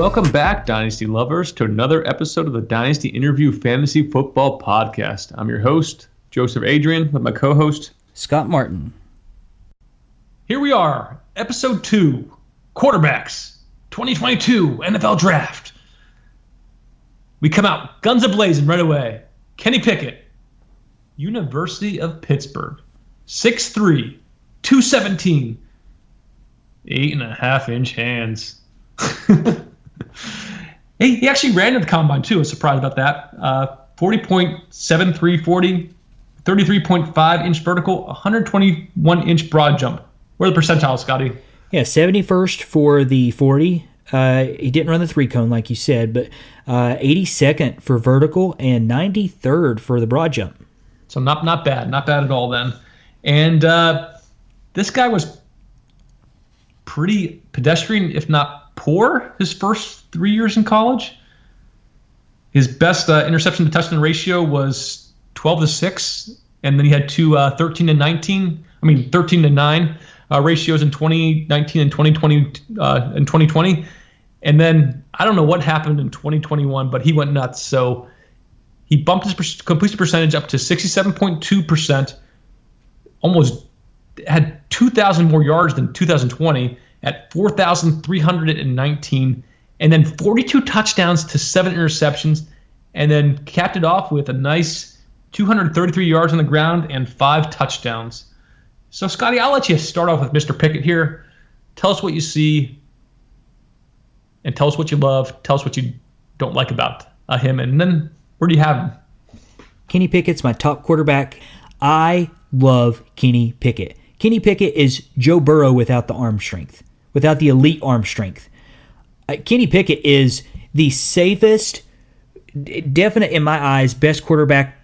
Welcome back, Dynasty lovers, to another episode of the Dynasty Interview Fantasy Football Podcast. I'm your host, Joseph Adrian, with my co-host, Scott Martin. Here we are, episode 2, quarterbacks, 2022 NFL Draft. We come out guns a-blazing right away. Kenny Pickett, University of Pittsburgh, 6'3", 217, 8.5-inch hands. He actually ran in the combine too. I was surprised about that. 40.73 40, 33.5-inch vertical, 121-inch broad jump. Where are the percentiles, Scotty? Yeah, 71st for the 40. He didn't run the 3-cone like you said, but 82nd for vertical and 93rd for the broad jump. So not bad. Not bad at all then. And this guy was pretty pedestrian, if not poor, his first 3 years in college. His best interception to touchdown ratio was 12-6, and then he had two 13-9 ratios in 2019 and 2020. And then I don't know what happened in 2021, but he went nuts. So he bumped his completion percentage up to 67.2%, almost had 2,000 more yards than 2020 at 4,319, and then 42 touchdowns to 7 interceptions, and then capped it off with a nice 233 yards on the ground and 5 touchdowns. So, Scotty, I'll let you start off with Mr. Pickett here. Tell us what you see, and tell us what you love. Tell us what you don't like about him, and then where do you have him? Kenny Pickett's my top quarterback. I love Kenny Pickett. Kenny Pickett is Joe Burrow without the arm strength, without the elite arm strength. Kenny Pickett is the safest, definite in my eyes, best quarterback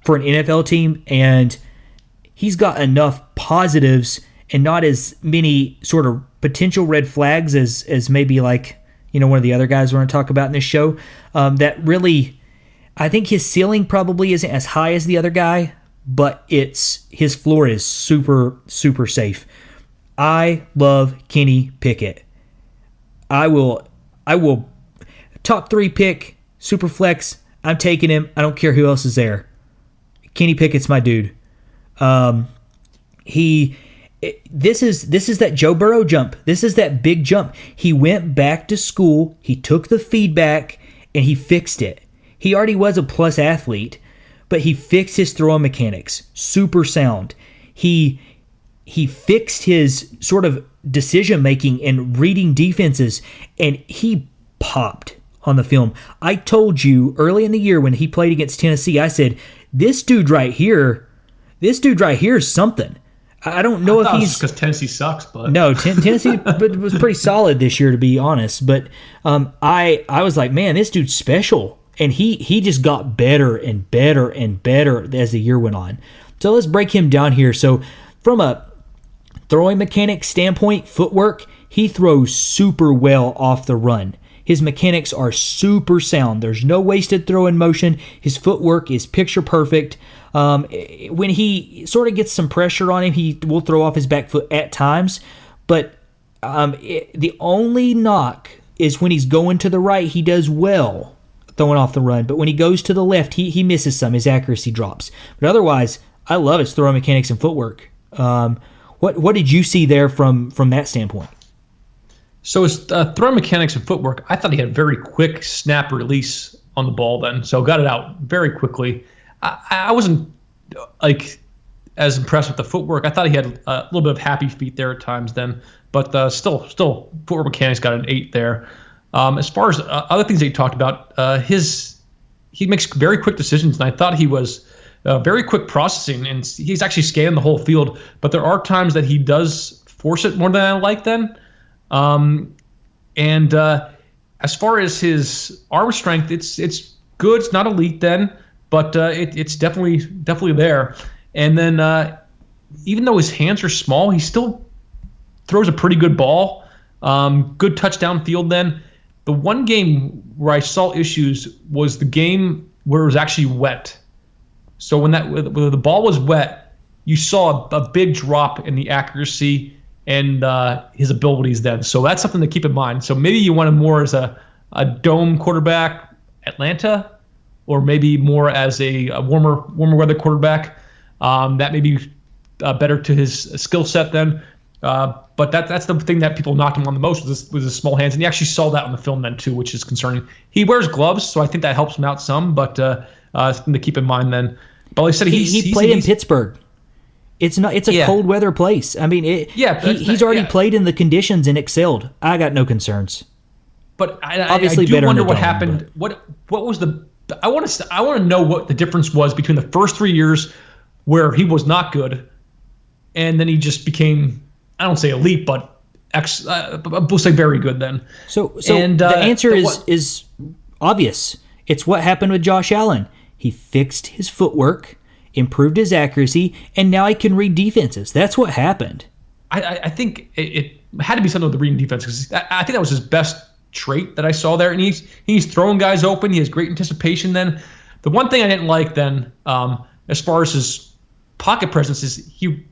for an NFL team, and he's got enough positives and not as many sort of potential red flags as maybe like, one of the other guys we're going to talk about in this show. That really, I think his ceiling probably isn't as high as the other guy, but his floor is super, super safe. I love Kenny Pickett. I will top 3 pick, super flex. I'm taking him. I don't care who else is there. Kenny Pickett's my dude. This is that Joe Burrow jump. This is that big jump. He went back to school, he took the feedback, and he fixed it. He already was a plus athlete, but he fixed his throwing mechanics. Super sound. He fixed his sort of decision-making and reading defenses, and he popped on the film. I told you early in the year when he played against Tennessee, I said, this dude right here is something. I don't know if he's because Tennessee sucks, but no, Tennessee was pretty solid this year, to be honest. But I was like, man, this dude's special, and he just got better and better and better as the year went on. So let's break him down here. So from a throwing mechanic standpoint, footwork, he throws super well off the run. His mechanics are super sound. There's no wasted throw in motion. His footwork is picture perfect. When he sort of gets some pressure on him, he will throw off his back foot at times. But the only knock is when he's going to the right, he does well throwing off the run. But when he goes to the left, he misses some. His accuracy drops. But otherwise, I love his throwing mechanics and footwork. What did you see there from that standpoint? So his throwing mechanics and footwork, I thought he had very quick snap release on the ball then. So got it out very quickly. I wasn't as impressed with the footwork. I thought he had a little bit of happy feet there at times then. But still footwork mechanics got an 8 there. As far as other things that you talked about, he makes very quick decisions, and I thought he was very quick processing, and he's actually scanned the whole field. But there are times that he does force it more than I like then. As far as his arm strength, it's good. It's not elite then, but it's definitely there. And then even though his hands are small, he still throws a pretty good ball. Good touchdown field then. The one game where I saw issues was the game where it was actually wet. So when the ball was wet, you saw a big drop in the accuracy and his abilities then. So that's something to keep in mind. So maybe you want him more as a dome quarterback, Atlanta, or maybe more as a warmer weather quarterback. That may be better to his skill set then. But that's the thing that people knocked him on the most was his small hands, and you actually saw that on the film then too, which is concerning. He wears gloves, so I think that helps him out some, but something to keep in mind then. But like I said, he played in Pittsburgh. It's a cold weather place. I mean, he's already played in the conditions and excelled. I got no concerns. But I do wonder what happened. What was the? I want to know what the difference was between the first 3 years where he was not good, and then he just became, I don't say elite, but we'll say very good then. So the answer is obvious. It's what happened with Josh Allen. He fixed his footwork, improved his accuracy, and now he can read defenses. That's what happened. I think it had to be something with the reading defense, because I think that was his best trait that I saw there. And he's throwing guys open. He has great anticipation then. The one thing I didn't like then, as far as his pocket presence, is he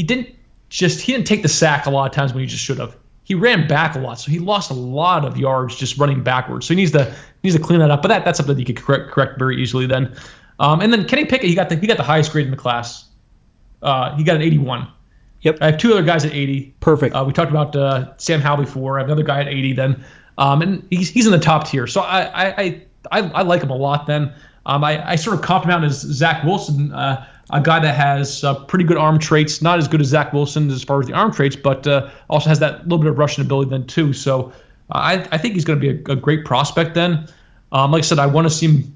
didn't take the sack a lot of times when he just should have. He ran back a lot, so he lost a lot of yards just running backwards. So he needs to clean that up. But that's something that you could correct very easily then. And then Kenny Pickett, he got the highest grade in the class. He got an 81. Yep. I have two other guys at 80. Perfect. We talked about Sam Howell before. I have another guy at 80 then. And he's in the top tier. So I like him a lot then. I sort of comp him out as Zach Wilson, a guy that has pretty good arm traits. Not as good as Zach Wilson as far as the arm traits, but also has that little bit of rushing ability then too. So I think he's going to be a great prospect then. Like I said, I want to see him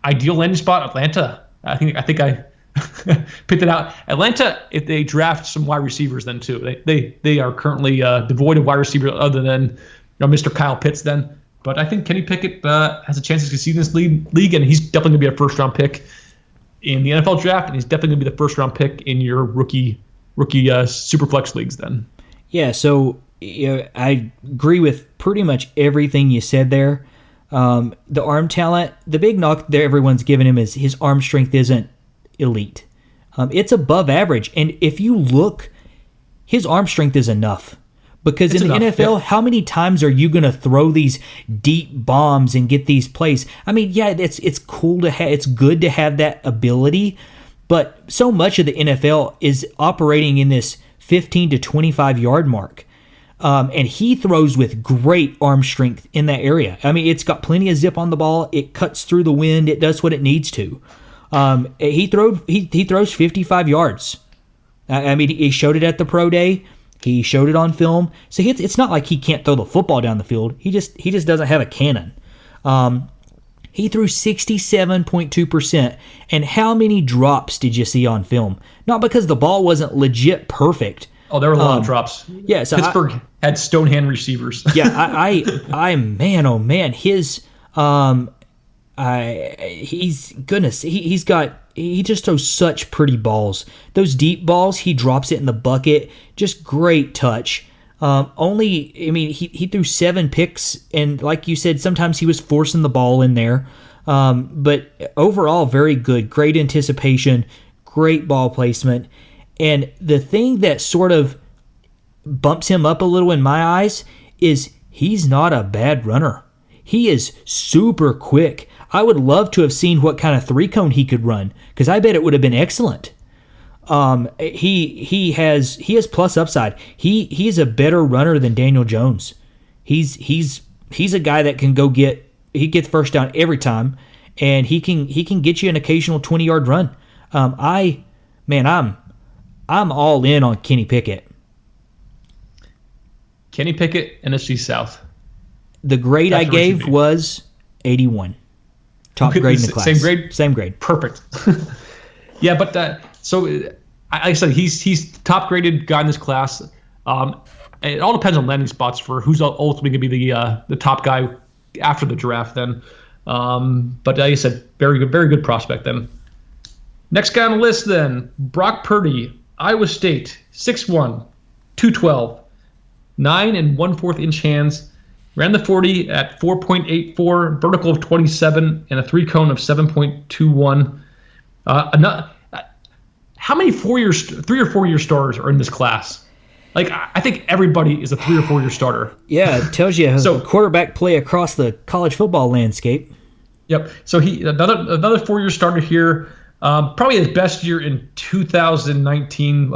ideal landing spot, Atlanta. I think I picked it out. Atlanta, if they draft some wide receivers then too. They are currently devoid of wide receivers other than Mr. Kyle Pitts then. But I think Kenny Pickett has a chance to succeed in this league, and he's definitely going to be a first-round pick in the NFL draft, and he's definitely going to be the first-round pick in your rookie Superflex leagues then. Yeah, so I agree with pretty much everything you said there. The arm talent, the big knock that everyone's given him is his arm strength isn't elite. It's above average, and if you look, his arm strength is enough. Because in the NFL, how many times are you going to throw these deep bombs and get these plays? I mean, yeah, it's cool to have, it's good to have that ability, but so much of the NFL is operating in this 15 to 25 yard mark. And he throws with great arm strength in that area. I mean, it's got plenty of zip on the ball. It cuts through the wind. It does what it needs to. He throws 55 yards. I mean, he showed it at the pro day. He showed it on film. So it's not like he can't throw the football down the field. He just doesn't have a cannon. He threw 67.2%. And how many drops did you see on film? Not because the ball wasn't legit perfect. Oh, there were a lot of drops. Yeah, so Pittsburgh had stone hand receivers. Yeah, I man, oh man, his he just throws such pretty balls. Those deep balls, he drops it in the bucket. Just great touch. He threw 7 picks, and like you said, sometimes he was forcing the ball in there. But overall, very good. Great anticipation, great ball placement. And the thing that sort of bumps him up a little in my eyes is he's not a bad runner. He is super quick. I would love to have seen what kind of 3-cone he could run, because I bet it would have been excellent. He has plus upside. He's a better runner than Daniel Jones. He's a guy that can he gets first down every time, and he can get you an occasional 20-yard run. I'm all in on Kenny Pickett. Kenny Pickett, NFC South. The grade I gave was 81. Top grade in the class. Same grade? Same grade. Perfect. Yeah, but so like I said, he's top graded guy in this class. It all depends on landing spots for who's ultimately going to be the top guy after the draft then. But like I said, very good prospect then. Next guy on the list then, Brock Purdy, Iowa State, 6'1", 212, 9 1/4 inch hands. Ran the 40 at 4.84, vertical of 27, and a 3-cone of 7.21. How many 3 or 4 year starters are in this class? Like, I think everybody is a 3 or 4 year starter. Yeah, it tells you So- quarterback play across the college football landscape. Yep. So he another 4 year starter here. Probably his best year in 2019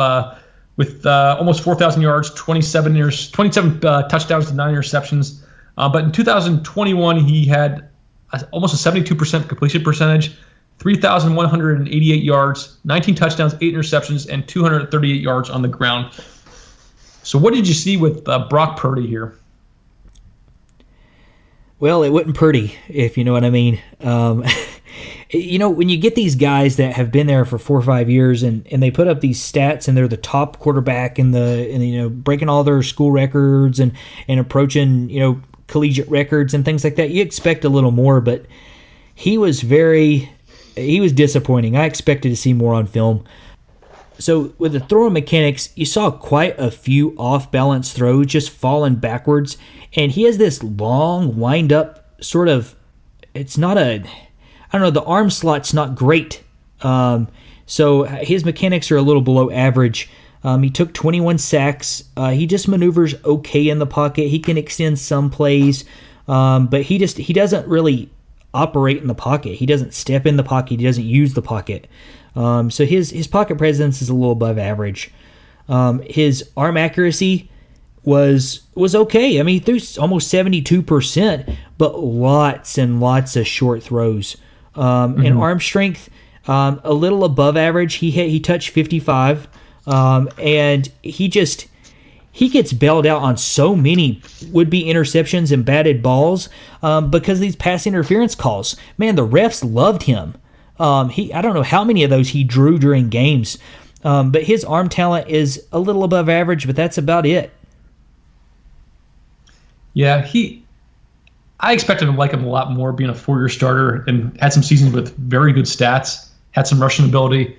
with almost 4,000 yards, 27 touchdowns to 9 interceptions. But in 2021, he had almost a 72% completion percentage, 3,188 yards, 19 touchdowns, 8 interceptions, and 238 yards on the ground. So what did you see with Brock Purdy here? Well, it wasn't Purdy, if you know what I mean. When you get these guys that have been there for 4 or 5 years and they put up these stats and they're the top quarterback and breaking all their school records and approaching, collegiate records and things like that, you expect a little more, but he was disappointing. I expected to see more on film. So with the throwing mechanics, you saw quite a few off-balance throws just falling backwards, and he has this long wind-up sort of, the arm slot's not great. So his mechanics are a little below average. He took 21 sacks. He just maneuvers okay in the pocket. He can extend some plays, but he doesn't really operate in the pocket. He doesn't step in the pocket. He doesn't use the pocket. So his pocket presence is a little above average. His arm accuracy was okay. I mean, he threw almost 72%, but lots and lots of short throws. And arm strength, a little above average. He touched 55, and he gets bailed out on so many would-be interceptions and batted balls because of these pass interference calls. Man, the refs loved him. I don't know how many of those he drew during games, but his arm talent is a little above average, but that's about it. Yeah, I expected to like him a lot more being a 4-year starter and had some seasons with very good stats, had some rushing ability,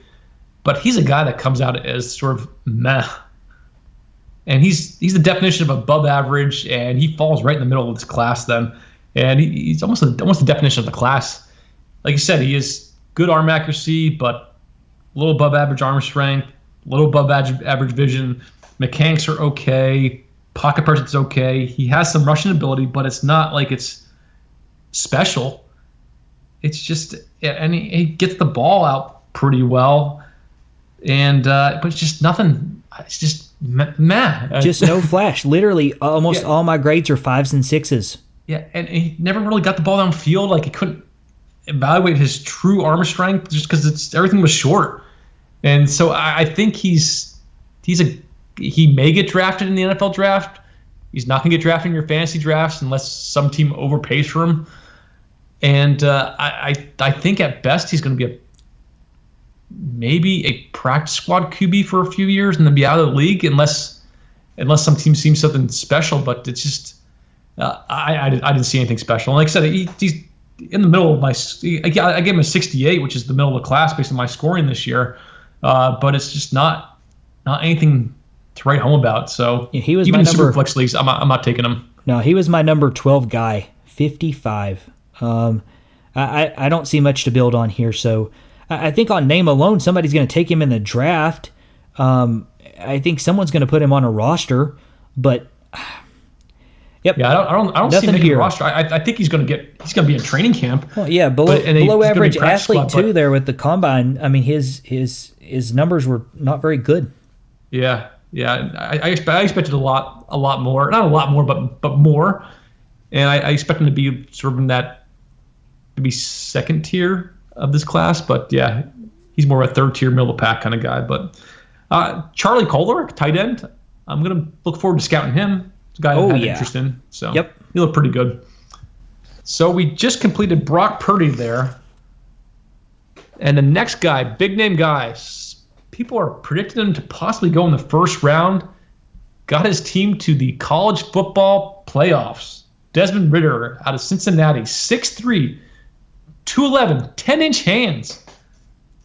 but he's a guy that comes out as sort of meh. And he's the definition of above average, and he falls right in the middle of this class then. And he's almost the definition of the class. Like you said, he is good arm accuracy, but a little above average arm strength, a little above average vision. Mechanics are okay. Pocket presence is okay. He has some rushing ability, but it's not like it's special. It's just, and he gets the ball out pretty well, and but it's just nothing. It's just meh. Just no flash. Literally, almost all my grades are 5s and 6s. Yeah, and he never really got the ball downfield. Like, he couldn't evaluate his true arm strength just because everything was short. And so I think he may get drafted in the NFL draft. He's not going to get drafted in your fantasy drafts unless some team overpays for him. And I think at best he's going to be maybe a practice squad QB for a few years and then be out of the league unless some team sees something special. But it's just I didn't see anything special. And like I said, he's in the middle of my. I gave him a 68, which is the middle of the class based on my scoring this year. But it's just not anything to write home about. So yeah, he was even my in number, Superflex leagues, I'm not taking him. No, he was my number 12 guy, 55. I don't see much to build on here. So I think on name alone, somebody's going to take him in the draft. I think someone's going to put him on a roster, but yep. Yeah, I don't see him making a roster. I think he's going to be in training camp. Well, yeah, below average athlete too there with the combine. I mean, his numbers were not very good. Yeah. I expected a lot more. Not a lot more, but more. And I expect him to be sort of in that maybe second tier of this class. But yeah, he's more of a third tier, middle of the pack kind of guy. But Charlie Kohler, tight end, I'm going to look forward to scouting him. It's a guy I had interest in. So yep. He looked pretty good. So we just completed Brock Purdy there. And the next guy, big name guy, people are predicting him to possibly go in the first round. Got his team to the college football playoffs. Desmond Ritter out of Cincinnati, 6'3", 211, 10-inch hands,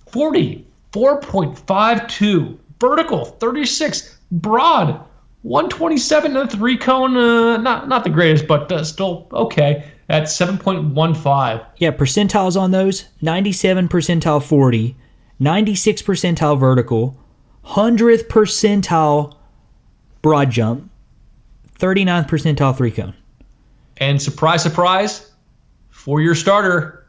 40, 4.52, vertical, 36, broad, 127 and a 3 cone, not the greatest, but still okay at 7.15. Yeah, percentiles on those, 97 percentile 40, 96 percentile vertical, 100th percentile broad jump, 39th percentile 3-cone. And surprise, surprise, 4-year starter.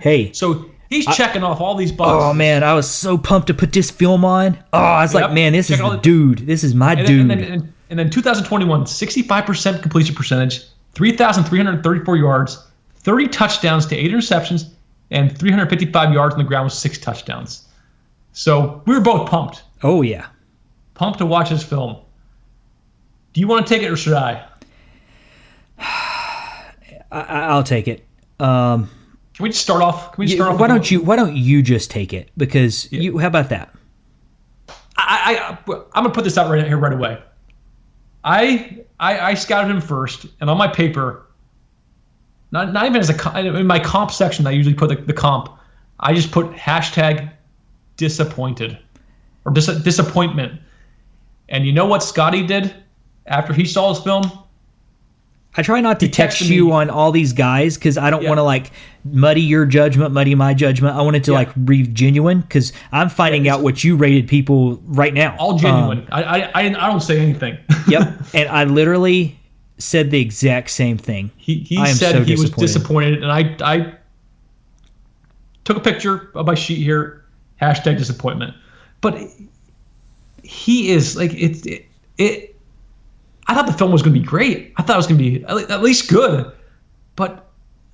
Hey. So he's checking off all these boxes. Oh, man, I was so pumped to put this film on. Oh, I was like, man, this is the dude. This is my dude. And then 2021, 65% completion percentage, 3,334 yards, 30 touchdowns to 8 interceptions, and 355 yards on the ground with 6 touchdowns. So we were both pumped. Oh, yeah. Pumped to watch this film. Do you want to take it or should I? I'll take it. Can we just start off? Why don't you just take it? Because how about that? I'm gonna put this out right here right away. I scouted him first, and on my paper, not even in my comp section, I usually put the comp. I just put #disappointed or disappointment. And you know what Scotty did after he saw his film? I try not to text you on all these guys because I don't want to muddy your judgment, muddy my judgment. I want it to be genuine because I'm finding out what you rated people right now. All genuine. I don't say anything. Yep. And I literally said the exact same thing. He said he was disappointed, and I took a picture of my sheet here, #disappointment. But he is I thought the film was going to be great. I thought it was going to be at least good. But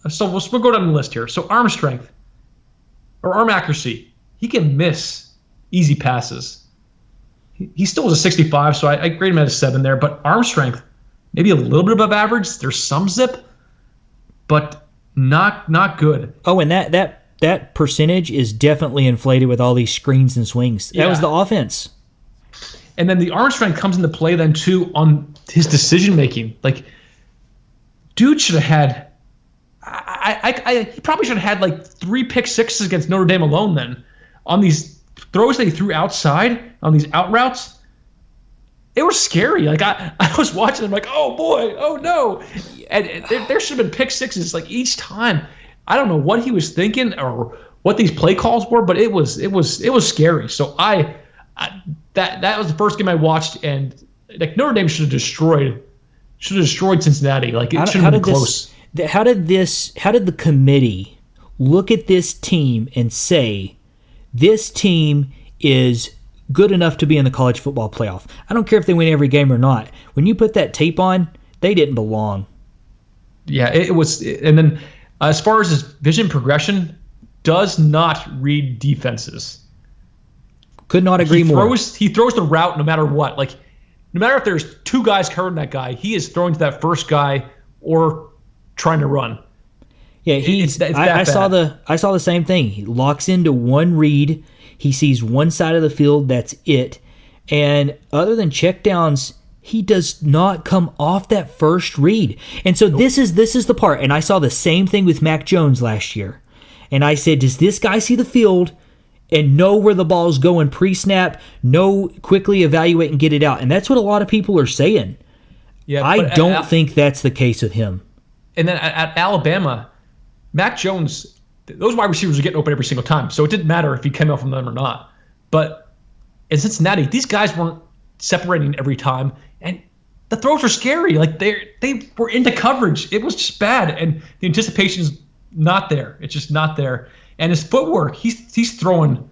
so we'll go down the list here. So arm strength or arm accuracy. He can miss easy passes. He still was a 65, so I grade him at a 7 there. But arm strength, maybe a little bit above average. There's some zip, but not good. Oh, and that percentage is definitely inflated with all these screens and swings. That was the offense. And then the arm strength comes into play then too on his decision making. Like, dude should have had. He probably should have had 3 pick sixes against Notre Dame alone. Then on these throws that he threw outside on these out routes, it was scary. I was watching them oh boy, oh no, and there should have been pick sixes each time. I don't know what he was thinking or what these play calls were, but it was scary. So that was the first game I watched, and Notre Dame should have destroyed Cincinnati. It should have been close. How did the committee look at this team and say this team is good enough to be in the college football playoff? I don't care if they win every game or not. When you put that tape on, they didn't belong. Yeah, it was. And then as far as his vision progression, does not read defenses. Could not agree more. He throws the route no matter what. No matter if there's 2 guys covering that guy, he is throwing to that first guy or trying to run. Yeah, I saw the same thing. He locks into one read. He sees one side of the field. That's it. And other than checkdowns, he does not come off that first read. And so this is the part. And I saw the same thing with Mac Jones last year. And I said, does this guy see the field and know where the ball's going pre-snap, quickly evaluate and get it out? And that's what a lot of people are saying. Yeah, I don't think that's the case with him. And then at Alabama, Mac Jones, those wide receivers were getting open every single time, so it didn't matter if he came off from them or not. But in Cincinnati, these guys weren't separating every time, and the throws were scary. They were into coverage. It was just bad, and the anticipation's not there. It's just not there. And his footwork, he's throwing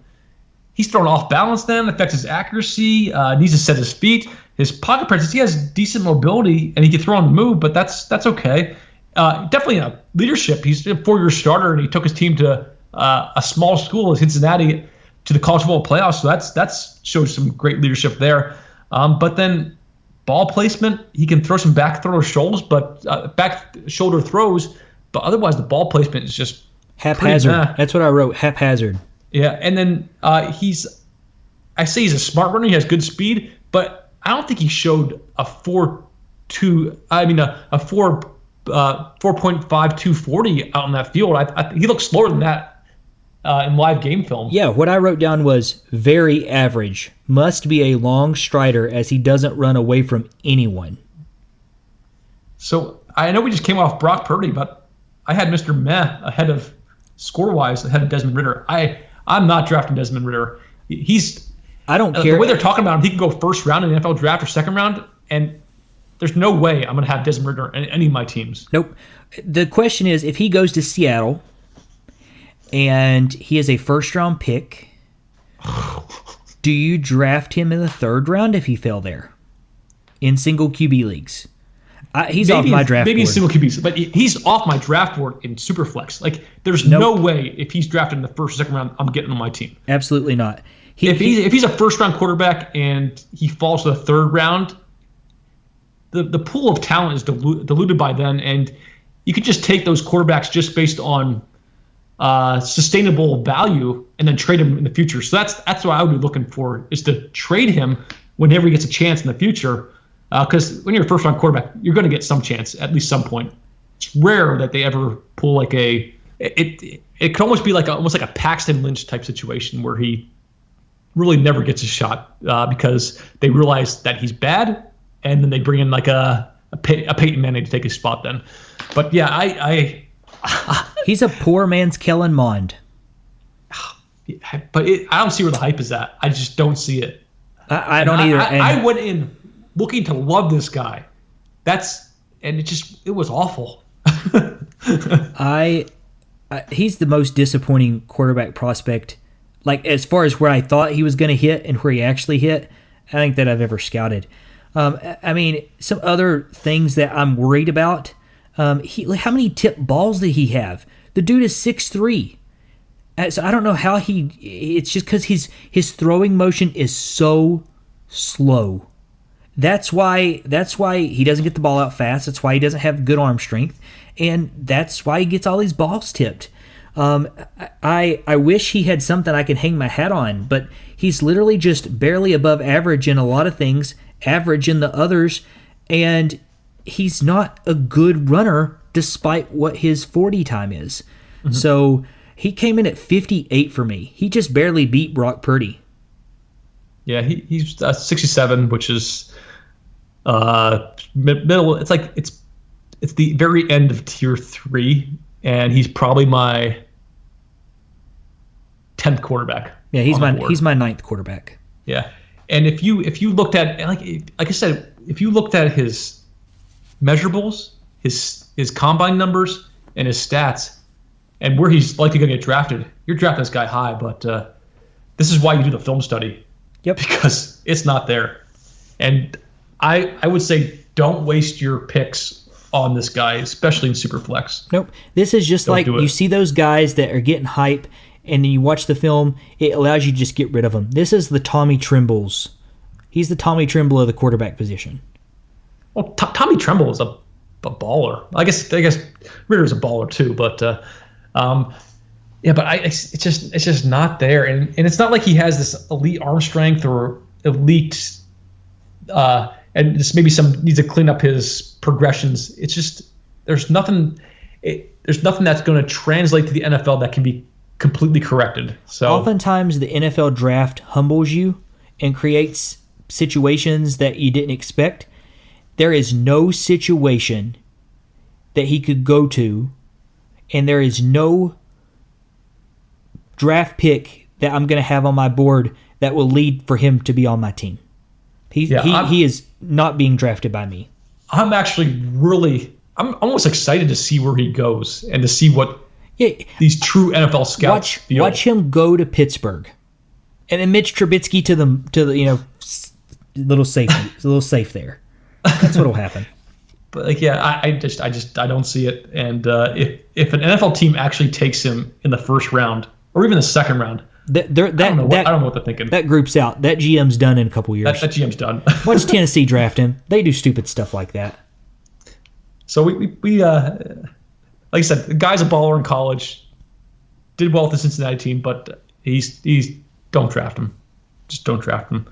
off balance. Then affects his accuracy. Needs to set his feet. His pocket presence. He has decent mobility, and he can throw on the move. But that's okay. Definitely a leadership. He's a 4-year starter, and he took his team to a small school in Cincinnati to the college football playoffs. So that's shows some great leadership there. But then ball placement, he can throw some back shoulder throws, but otherwise the ball placement is just haphazard. That's what I wrote, haphazard. Yeah, and then he's a smart runner. He has good speed, but I don't think he showed a 4.5240 out in that field. He looks slower than that in live game film. Yeah, what I wrote down was very average. Must be a long strider as he doesn't run away from anyone. So I know we just came off Brock Purdy, but I had Mr. Meh ahead of score-wise ahead of Desmond Ritter. I'm not drafting Desmond Ritter. I don't care. The way they're talking about him, he can go first round in the NFL draft or second round, And there's no way I'm going to have Desmond Ridder in any of my teams. Nope. The question is, if he goes to Seattle and he is a first-round pick, do you draft him in the third round if he fell there in single QB leagues? He's off my draft board. Maybe in single QBs, but he's off my draft board in Superflex. Like, there's no way if he's drafted in the first or second round, I'm getting on my team. Absolutely not. If he's a first-round quarterback and he falls to the third round, the pool of talent is diluted by then, and you could just take those quarterbacks just based on sustainable value and then trade him in the future. So that's what I would be looking for, is to trade him whenever he gets a chance in the future. Because when you're a first-round quarterback, you're going to get some chance at least some point. It's rare that they ever pull like it could almost be almost like a Paxton Lynch type situation where he really never gets a shot because they realize that he's bad, and then they bring in like a Peyton Manning to take his spot then. But yeah, he's a poor man's Kellen Mond. But I don't see where the hype is at. I just don't see it. I don't either. I went in looking to love this guy. It was awful. He's the most disappointing quarterback prospect. Like, as far as where I thought he was going to hit and where he actually hit, I think that I've ever scouted. I mean, some other things that I'm worried about. How many tipped balls did he have? The dude is 6'3". So I don't know how it's just because his throwing motion is so slow. That's why he doesn't get the ball out fast. That's why he doesn't have good arm strength. And that's why he gets all these balls tipped. I wish he had something I could hang my hat on, but he's literally just barely above average in a lot of things, average in the others, and he's not a good runner despite what his 40 time is. Mm-hmm. So he came in at 58 for me. He just barely beat Brock Purdy. Yeah, he's 67, which is middle. It's like it's the very end of tier 3, and he's probably my 10th quarterback. Yeah, he's my 9th quarterback. Yeah, and if you looked at like I said, if you looked at his measurables, his combine numbers, and his stats, and where he's likely going to get drafted, you're drafting this guy high. But this is why you do the film study. Yep. Because it's not there. And I would say don't waste your picks on this guy, especially in Superflex. Nope. This is just like you see those guys that are getting hype, and then you watch the film, it allows you to just get rid of them. This is the Tommy Trimbles. He's the Tommy Trimble of the quarterback position. Well, Tommy Trimble is a baller. I guess Ritter's a baller too, but yeah, but it's just not there, and it's not like he has this elite arm strength or elite, and just maybe needs to clean up his progressions. It's just there's nothing that's going to translate to the NFL that can be completely corrected. So oftentimes the NFL draft humbles you and creates situations that you didn't expect. There is no situation that he could go to, and there is no draft pick that I'm going to have on my board that will lead for him to be on my team. He is not being drafted by me. I'm almost excited to see where he goes and to see what these true NFL scouts feel. Watch him go to Pittsburgh, and then Mitch Trubisky to the little safety, a little safe there. That's what'll happen. But I don't see it. And if an NFL team actually takes him in the first round or even the second round, I don't know what they're thinking. That group's out. That GM's done in a couple years. That GM's done. Watch Tennessee draft him. They do stupid stuff like that. So we like I said, the guy's a baller in college. Did well with the Cincinnati team, but he's don't draft him. Just don't draft him.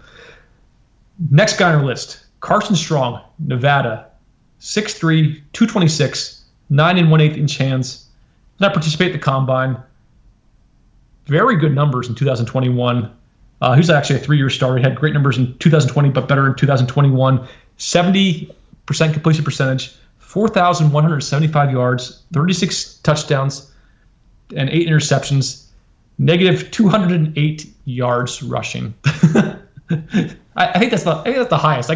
Next guy on our list, Carson Strong, Nevada, 6'3", 226, 9 1/8 inch hands. Did not participate in the combine. Very good numbers in 2021. He was actually a 3-year starter. He had great numbers in 2020, but better in 2021. 70% completion percentage, 4,175 yards, 36 touchdowns, and 8 interceptions. Negative 208 yards rushing. I think that's the highest.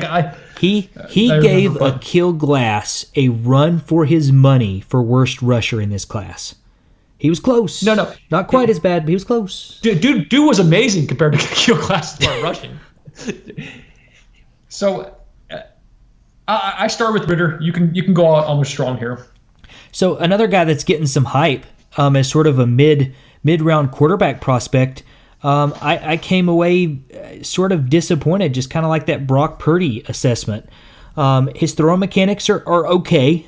He I gave remember, Aqeel Glass a run for his money for worst rusher in this class. He was close. No. Not quite as bad, but he was close. Dude was amazing compared to Aqeel Glass as far as rushing. So I start with Ritter. You can go out almost strong here. So another guy that's getting some hype as sort of a mid-round quarterback prospect, I came away sort of disappointed, just kind of like that Brock Purdy assessment. His throw mechanics are okay.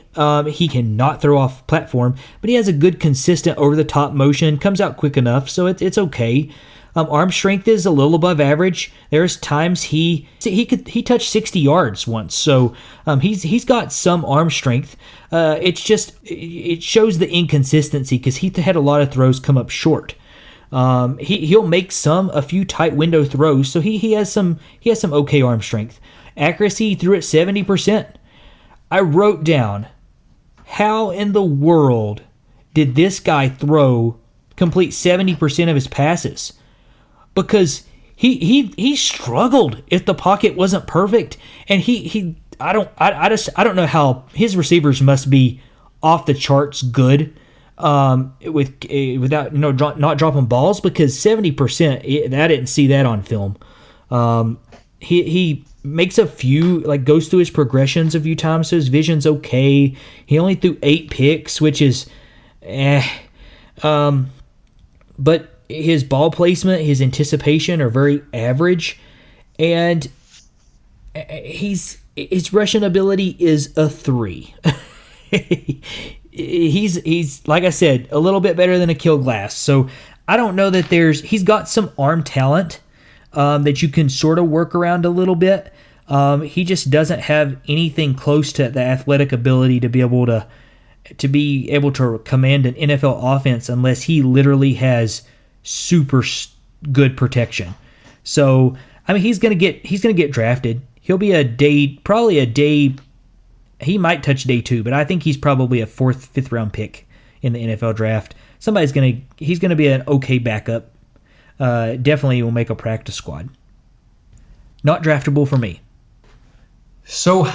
He cannot throw off platform, but he has a good consistent over-the-top motion, comes out quick enough, so it's okay. Arm strength is a little above average. There's times he touched 60 yards once, so he's got some arm strength. It shows the inconsistency because he had a lot of throws come up short. He'll make a few tight window throws, so he has some okay arm strength. Accuracy, he threw at 70%. I wrote down, how in the world did this guy complete 70% of his passes? Because he struggled if the pocket wasn't perfect, and I don't know how his receivers must be off the charts good without not dropping balls, because 70%, I didn't see that on film. He makes a few, goes through his progressions a few times, so his vision's okay. He only threw 8 picks, which is but his ball placement, his anticipation are very average, and his rushing ability is a 3. He's like I said, a little bit better than Aqeel Glass. So I don't know that he's got some arm talent that you can sort of work around a little bit. He just doesn't have anything close to the athletic ability to be able to command an NFL offense unless he literally has super good protection. So I mean, he's gonna get drafted. He'll be probably a day. He might touch day 2, but I think he's probably a 4th, 5th round pick in the NFL draft. He's gonna be an okay backup. Definitely will make a practice squad. Not draftable for me. So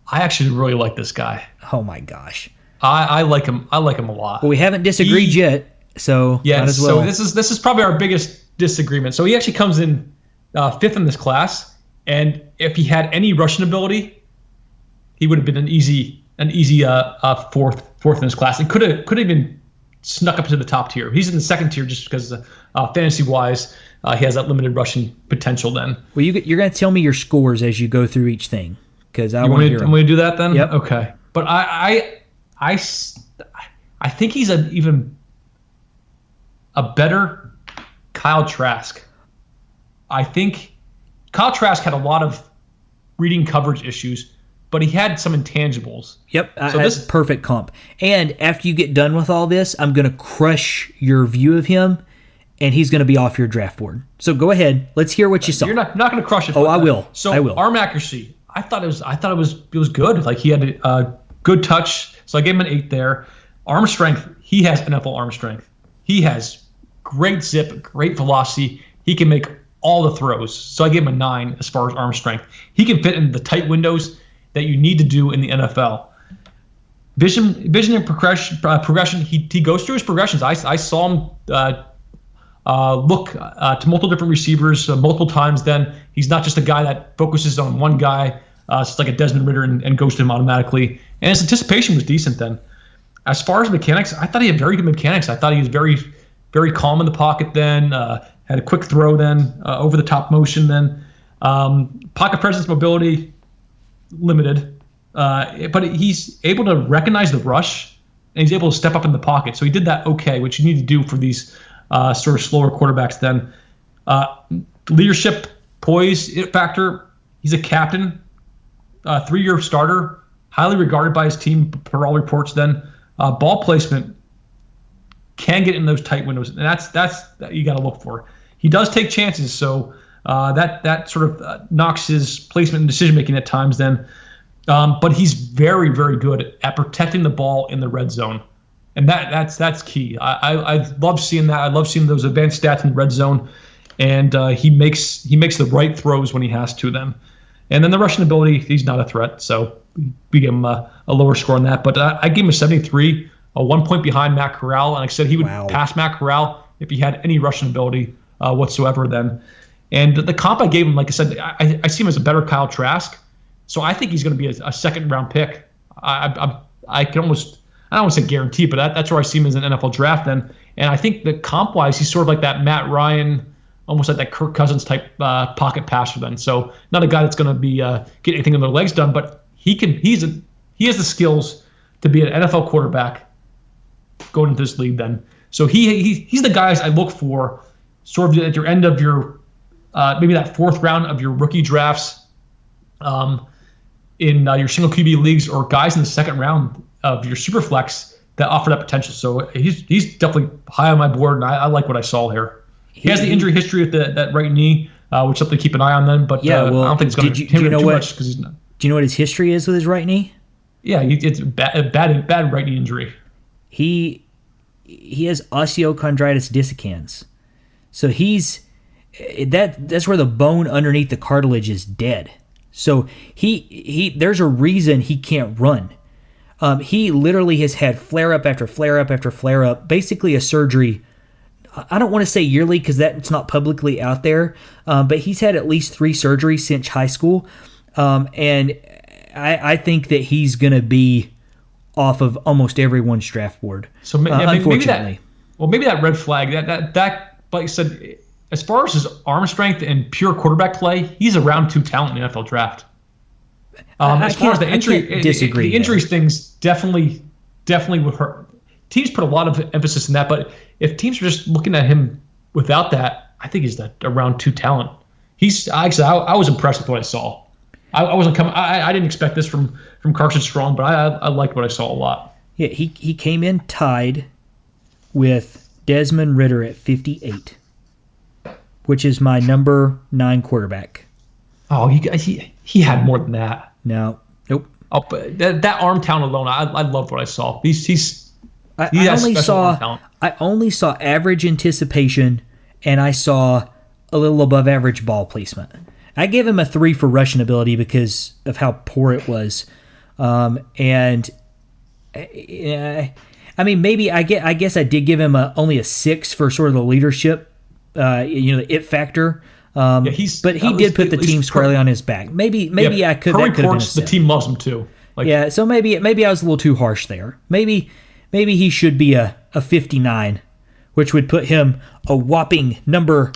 I actually really like this guy. Oh my gosh. I like him. I like him a lot. Well, we haven't disagreed yet. So yeah, might as well. So this is probably our biggest disagreement. So he actually comes in 5th in this class, and if he had any rushing ability, he would have been an easy 4th in this class, and could have even snuck up to the top tier. He's in the 2nd tier just because fantasy wise, he has that limited rushing potential. Then well, you're going to tell me your scores as you go through each thing, because I want to hear them. I'm going to do that then. Yep. Okay, but I think he's even a better Kyle Trask. I think Kyle Trask had a lot of reading coverage issues, but he had some intangibles. Yep, so that's perfect comp. And after you get done with all this, I'm going to crush your view of him, and he's going to be off your draft board. So go ahead. Let's hear what you saw. You're not going to crush it. Oh, I will. So I will. Arm accuracy, I thought it was good. Like, he had a good touch, so I gave him an 8 there. Arm strength, he has NFL arm strength. He has great zip, great velocity. He can make all the throws. So I gave him a 9 as far as arm strength. He can fit in the tight windows that you need to do in the NFL. Vision and progression. He goes through his progressions. I saw him look to multiple different receivers multiple times. Then he's not just a guy that focuses on one guy. It's like a Desmond Ritter and goes to him automatically. And his anticipation was decent then. As far as mechanics, I thought he had very good mechanics. I thought he was very, very calm in the pocket then. Had a quick throw then, over the top motion then. Pocket presence, mobility, limited. But he's able to recognize the rush, and he's able to step up in the pocket. So he did that okay, which you need to do for these sort of slower quarterbacks then. Leadership, poise factor. He's a captain, 3-year starter, highly regarded by his team per all reports then. Ball placement, can get in those tight windows, and that's that you got to look for. He does take chances, so that sort of knocks his placement and decision making at times then. But he's very, very good at protecting the ball in the red zone, and that's key. I love seeing that. I love seeing those advanced stats in the red zone. and he makes the right throws when he has to then. And then the rushing ability, he's not a threat, so we give him a lower score on that. But I gave him a 73, a 1 point behind Matt Corral, and like I said, he would pass Matt Corral if he had any rushing ability whatsoever then. And the comp I gave him, like I said, I see him as a better Kyle Trask, so I think he's going to be a second-round pick. I can almost, I don't want to say guarantee, but that's where I see him as an NFL draft then. And I think that comp-wise, he's sort of like that Matt Ryan, almost like that Kirk Cousins type pocket passer then. So not a guy that's going to be get anything on their legs done, but he has the skills to be an NFL quarterback going into this league then. So he's the guys I look for sort of at your end of your maybe that fourth round of your rookie drafts in your single QB leagues, or guys in the second round of your super flex that offer that potential. So he's definitely high on my board, and I like what I saw here. He has the injury history with that right knee, which something to keep an eye on then. But I don't think it's going to hinder too much because he's not. Do you know what his history is with his right knee? Yeah, it's a bad right knee injury. He has osteochondritis dissecans, so that's where the bone underneath the cartilage is dead. So he there's a reason he can't run. He literally has had flare up after flare up after flare up, basically a surgery. I don't want to say yearly because that's not publicly out there, but he's had at least 3 surgeries since high school, and I think that he's going to be off of almost everyone's draft board. So unfortunately, maybe that red flag that like you said, as far as his arm strength and pure quarterback play, he's a round 2 talent in the NFL draft. As far as the injury, the injuries things definitely would hurt. Teams put a lot of emphasis in that, but if teams are just looking at him without that, I think he's a round 2 talent. I was impressed with what I saw. I wasn't coming. I didn't expect this from Carson Strong, but I liked what I saw a lot. Yeah, he came in tied with Desmond Ritter at 58, which is my number 9 quarterback. Oh, he had more than that. No, nope. Oh, but that arm talent alone, I love what I saw. I only saw average anticipation, and I saw a little above average ball placement. I gave him a 3 for rushing ability because of how poor it was, and I mean maybe I guess I did give him only a 6 for sort of the leadership, the it factor. But he did put the team squarely on his back. Maybe I could. That could have been the team loves him too. So maybe I was a little too harsh there. Maybe he should be a 59, which would put him a whopping number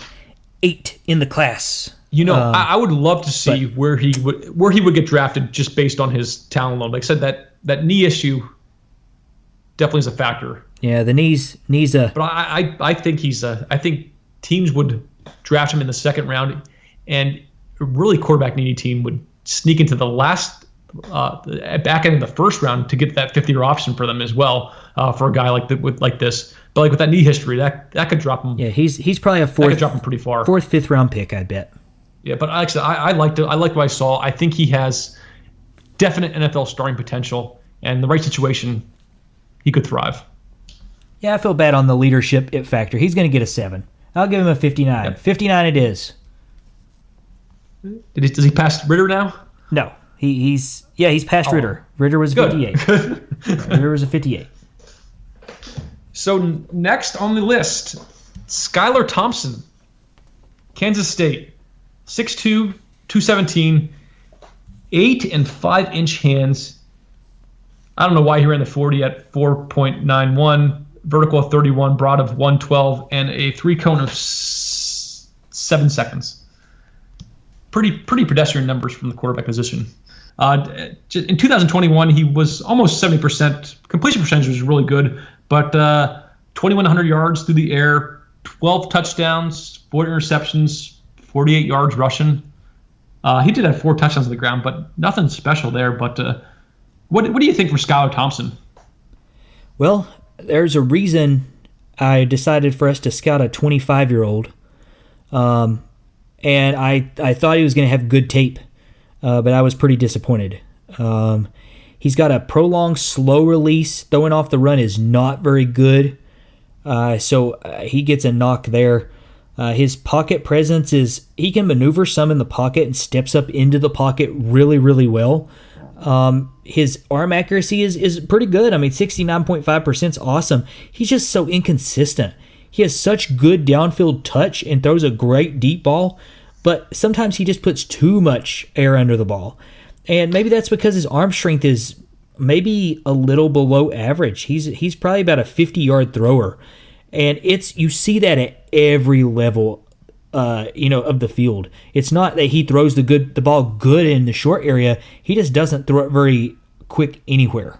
8 in the class. I would love to see where he would get drafted just based on his talent alone. Like I said, that knee issue definitely is a factor. Yeah, the knees a. But I think I think teams would draft him in the second round, and a really quarterback needy team would sneak into the last back end of the first round to get that 50-year option for them as well, for a guy like this. But with that knee history, that could drop him. Yeah, he's probably a 4th. That could drop him pretty far. 4th, 5th round pick, I'd bet. Yeah, but like I said, I liked it. I liked what I saw. I think he has definite NFL starting potential, and the right situation, he could thrive. Yeah, I feel bad on the leadership it factor. He's going to get a 7. I'll give him a 59. Yep. 59 it is. Does he pass Ritter now? No. He's past Ritter. Ritter was 58. Ritter was a 58. So next on the list, Skylar Thompson, Kansas State, 6'2", 217, 8 and 5-inch hands. I don't know why he ran the 40 at 4.91, vertical of 31, broad of 112, and a 3 cone of 7 seconds. Pretty pedestrian numbers from the quarterback position. In 2021, he was almost 70%. Completion percentage was really good, but 2,100 yards through the air, 12 touchdowns, 40 interceptions, 48 yards rushing. He did have 4 touchdowns on the ground, but nothing special there. But what do you think for Skylar Thompson? Well, there's a reason I decided for us to scout a 25-year-old. And I thought he was going to have good tape, but I was pretty disappointed. He's got a prolonged slow release. Throwing off the run is not very good. So he gets a knock there. His pocket presence he can maneuver some in the pocket and steps up into the pocket really, really well. His arm accuracy is pretty good. I mean, 69.5% is awesome. He's just so inconsistent. He has such good downfield touch and throws a great deep ball, but sometimes he just puts too much air under the ball. And maybe that's because his arm strength is maybe a little below average. He's probably about a 50-yard thrower. And you see that at every level of the field. It's not that he throws the ball good in the short area. He just doesn't throw it very quick anywhere.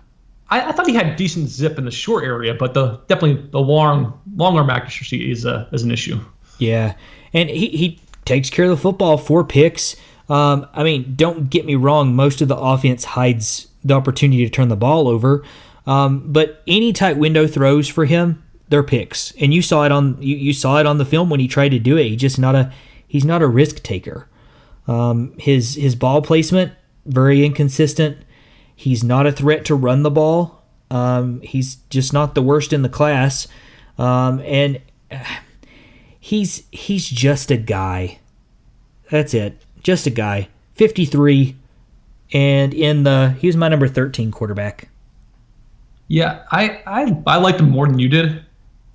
I thought he had decent zip in the short area, but definitely the long arm accuracy is an issue. Yeah, and he takes care of the football, 4 picks. I mean, don't get me wrong, most of the offense hides the opportunity to turn the ball over, but any tight window throws for him, they're picks. And you saw it on the film when he tried to do it. He's not a risk taker. His ball placement, very inconsistent. He's not a threat to run the ball. He's just not the worst in the class. And he's just a guy. That's it. Just a guy. 53. And he was my number 13 quarterback. Yeah, I liked him more than you did.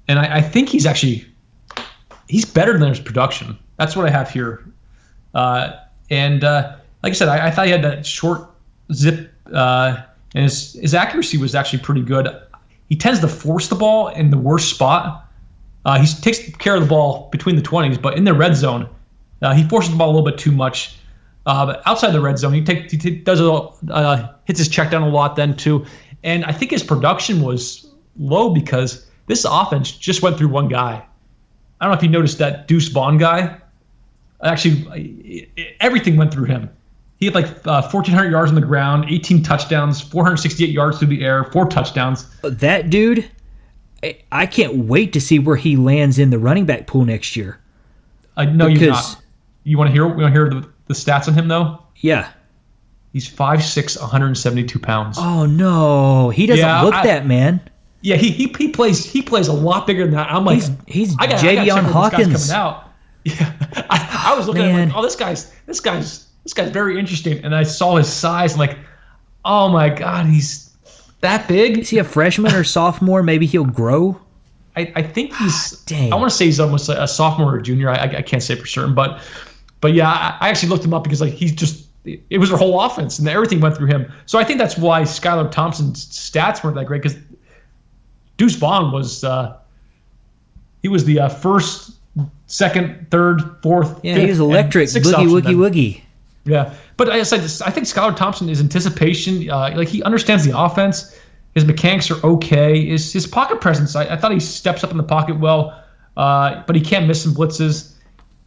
And I think he's better than his production. That's what I have here. And like I said, I thought he had that short zip, and his accuracy was actually pretty good. He tends to force the ball in the worst spot. He takes care of the ball between the 20s, but in the red zone, he forces the ball a little bit too much. But outside the red zone, he hits his check down a lot then too. And I think his production was low because this offense just went through one guy. I don't know if you noticed that Deuce Vaughn guy. Actually, everything went through him. He had 1,400 yards on the ground, 18 touchdowns, 468 yards through the air, 4 touchdowns. That dude, I can't wait to see where he lands in the running back pool next year. No, you're not. You want to hear the stats on him though? Yeah. He's 5'6", 172 pounds. Oh no, he doesn't look that, man. Yeah, he plays a lot bigger than that. I'm like, he's Javion Hawkins. Coming out. Yeah, I was looking at it like, this guy's very interesting, and I saw his size. I'm like, oh my god, he's that big. Is he a freshman or sophomore? Maybe he'll grow. I think he's. Dang. I want to say he's almost a sophomore or junior. I can't say for certain, but yeah, I actually looked him up because it was their whole offense and everything went through him. So I think that's why Skylar Thompson's stats weren't that great because Deuce Vaughn was he was the first, second, third, fourth. Yeah, fifth, he was electric. Boogie woogie woogie. Yeah, but I think Skylar Thompson is anticipation. He understands the offense. His mechanics are okay. His pocket presence. I thought he steps up in the pocket well, but he can't miss some blitzes.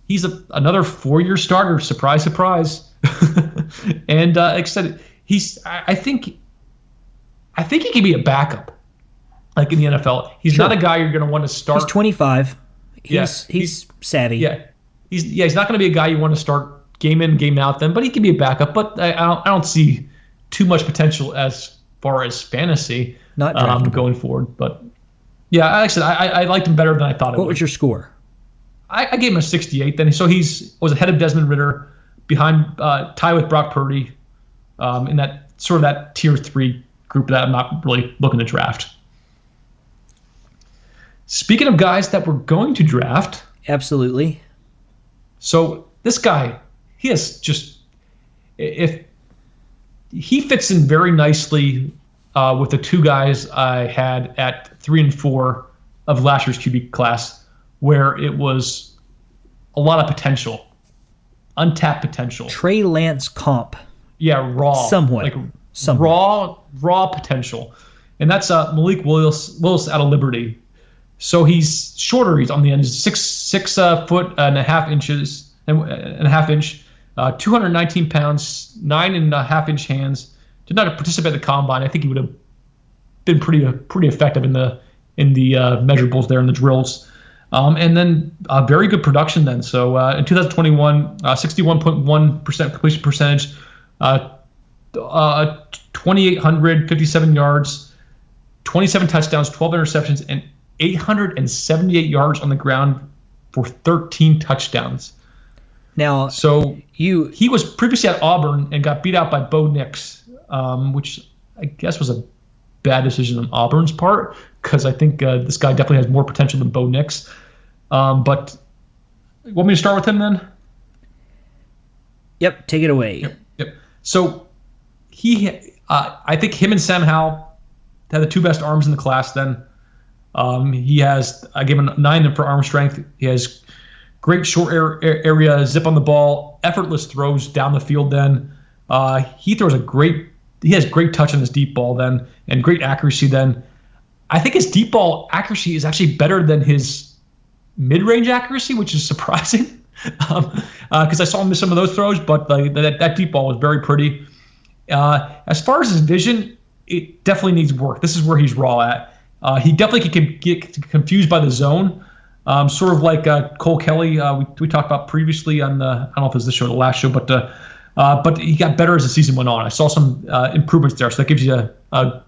He's another 4-year starter. Surprise, surprise. And like I said, I think he can be a backup, like in the NFL. He's not a guy you're going to want to start. He's 25. He's savvy. Yeah, he's not going to be a guy you want to start game in, game out. Then, but he can be a backup. But I don't see too much potential as far as fantasy going forward. But yeah, like I said, I liked him better than I thought. What was your score? I gave him a 68 then. So was ahead of Desmond Ritter, behind tie with Brock Purdy, in that sort of that tier 3 group that I'm not really looking to draft. Speaking of guys that we're going to draft. Absolutely. So this guy, if he fits in very nicely with the 2 guys I had at 3 and 4 of last year's QB class, where it was a lot of potential, untapped potential. Trey Lance comp. Yeah, raw. Somewhat. Raw potential. And that's Malik Willis out of Liberty. So he's shorter. He's on the end. He's 6 foot and a half inches, 219 pounds, 9.5-inch hands. Did not participate in the combine. I think he would have been pretty effective in the measurables there in the drills. And then very good production then. So in 2021, 61.1% completion percentage, 2,857 yards, 27 touchdowns, 12 interceptions, and 878 yards on the ground for 13 touchdowns. Now, so he was previously at Auburn and got beat out by Bo Nix, which I guess was a bad decision on Auburn's part, because I think this guy definitely has more potential than Bo Nix. But you want me to start with him then? Yep, take it away. Yep. So I think him and Sam Howell had the two best arms in the class then. I gave him a 9 for arm strength. He has great short area zip on the ball, effortless throws down the field then. He has great touch on his deep ball then, and great accuracy then. I think his deep ball accuracy is actually better than his mid-range accuracy, which is surprising, because I saw him miss some of those throws, but that deep ball was very pretty. As far as his vision, it definitely needs work. This is where he's raw at. He definitely can get confused by the zone, sort of like Kelley. We talked about previously on I don't know if it was this show or the last show, but he got better as the season went on. I saw some improvements there, so that gives you a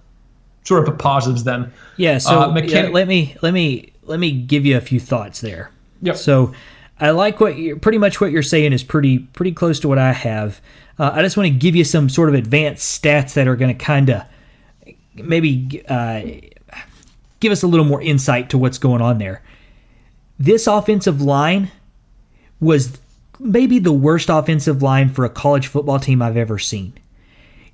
sort of a positives then. Yeah. So let me give you a few thoughts there. Yep. So I like pretty much what you're saying is pretty close to what I have. I just want to give you some sort of advanced stats that are going to kind of maybe give us a little more insight to what's going on there. This offensive line was maybe the worst offensive line for a college football team I've ever seen.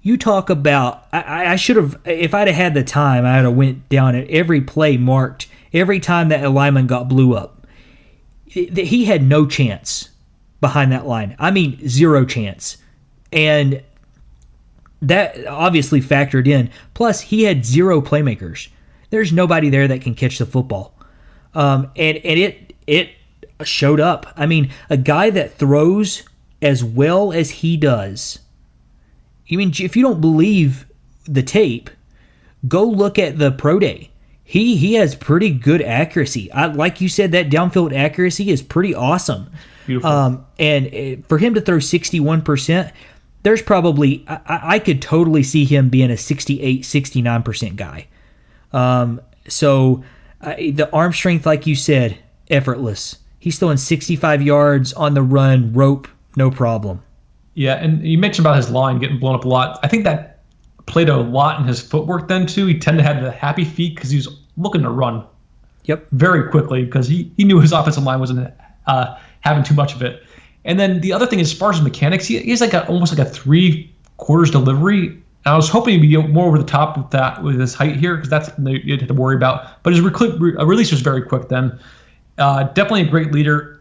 You talk about, I should have, if I'd have had the time, I'd have went down at every play marked, every time that lineman got blew up. He had no chance behind that line. I mean, zero chance. And that obviously factored in. Plus, he had zero playmakers. There's nobody there that can catch the football. And it showed up. I mean, a guy that throws as well as he does. I mean, if you don't believe the tape, go look at the pro day. He has pretty good accuracy. Like you said, that downfield accuracy is pretty awesome. Beautiful. And for him to throw 61%, there's probably I could totally see him being a 68, 69% guy. So the arm strength, like you said, effortless. He's throwing 65 yards on the run, rope, no problem. Yeah, and you mentioned about his line getting blown up a lot. I think that played a lot in his footwork then, too. He tended to have the happy feet because he was looking to run very quickly because he knew his offensive line wasn't having too much of it. And then the other thing, as far as mechanics, he has almost like a 3/4 delivery. And I was hoping he'd be more over the top with that, with his height here, because that's something you have to worry about. But his release was very quick then. Definitely a great leader.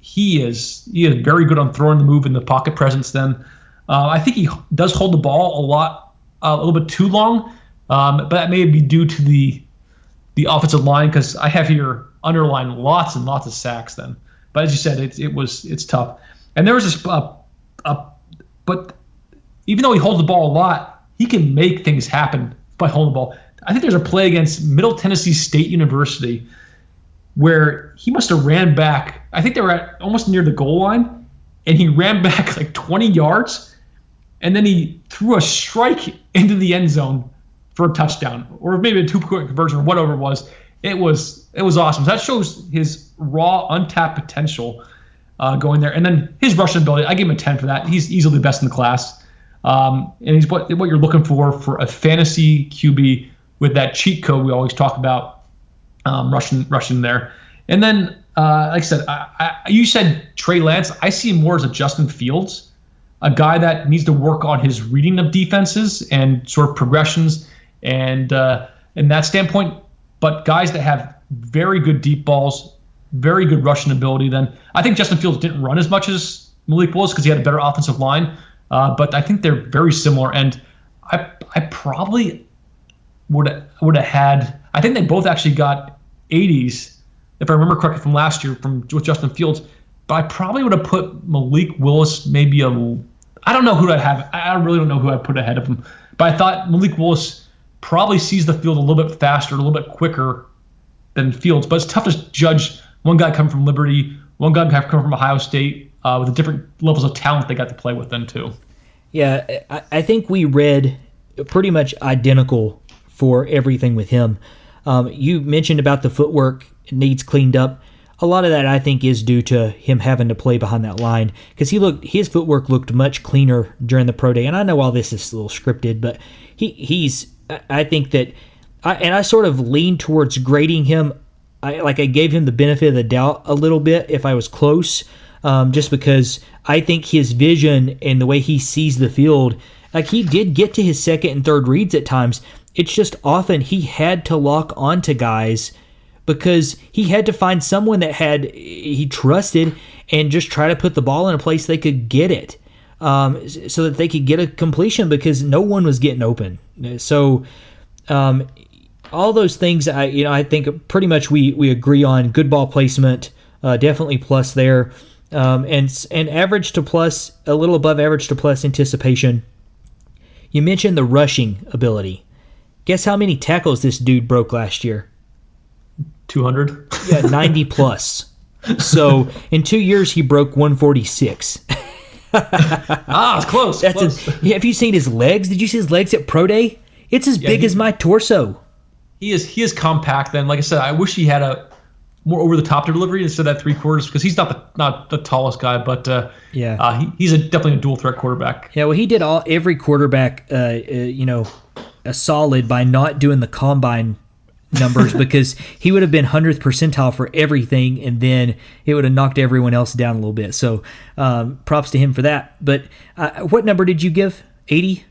He is very good on throwing the move and the pocket presence then. I think he does hold the ball a little bit too long, but that may be due to the offensive line, because I have here underlined lots and lots of sacks then. But as you said, it's tough. And there was this, but even though he holds the ball a lot, he can make things happen by holding the ball. I think there's a play against Middle Tennessee State University where he must have ran back. I think they were at almost near the goal line, and he ran back like 20 yards, and then he threw a strike into the end zone for a touchdown, or maybe a two-point conversion, or whatever it was. It was awesome. So that shows his raw, untapped potential going there. And then his rushing ability, I give him a 10 for that. He's easily the best in the class. And he's what you're looking for a fantasy QB with that cheat code we always talk about, rushing there. And then, like I said, you said Trey Lance. I see him more as a Justin Fields, a guy that needs to work on his reading of defenses and sort of progressions and in that standpoint. But guys that have very good deep balls, very good rushing ability, then I think Justin Fields didn't run as much as Malik Willis because he had a better offensive line. But I think they're very similar. And I probably would have had, I think they both actually got 80s, if I remember correctly, from last year with Justin Fields. But I probably would have put Malik Willis maybe I don't know who I'd have. I really don't know who I'd put ahead of him. But I thought Malik Willis probably sees the field a little bit faster, a little bit quicker than Fields. But it's tough to judge one guy coming from Liberty, one guy coming from Ohio State, with the different levels of talent they got to play with then too. Yeah, I think we read pretty much identical for everything with him. You mentioned about the footwork needs cleaned up. a lot of that I think is due to him having to play behind that line because his footwork looked much cleaner during the pro day. And I know all this is a little scripted, but I think that I sort of lean towards grading him. I gave him the benefit of the doubt a little bit if I was close, just because I think his vision and the way he sees the field, like he did get to his second and third reads at times. It's just often he had to lock onto guys because he had to find someone that he trusted and just try to put the ball in a place they could get it, so that they could get a completion because no one was getting open. So all those things, I think pretty much we agree on. Good ball placement, definitely plus there, and average to plus, a little above average to plus anticipation. You mentioned the rushing ability. Guess how many tackles this dude broke last year? 200. Yeah, 90 plus. So in 2 years he broke 146. It's close. Have you seen his legs? Did you see his legs at Pro Day? It's as big as my torso. He is compact. Then, like I said, I wish he had a more over the top delivery instead of that 3/4 because he's not the tallest guy, but he's definitely a dual threat quarterback. Yeah, well, he did every quarterback a solid by not doing the combine numbers because he would have been 100th percentile for everything, and then it would have knocked everyone else down a little bit. So props to him for that. But what number did you give? 80?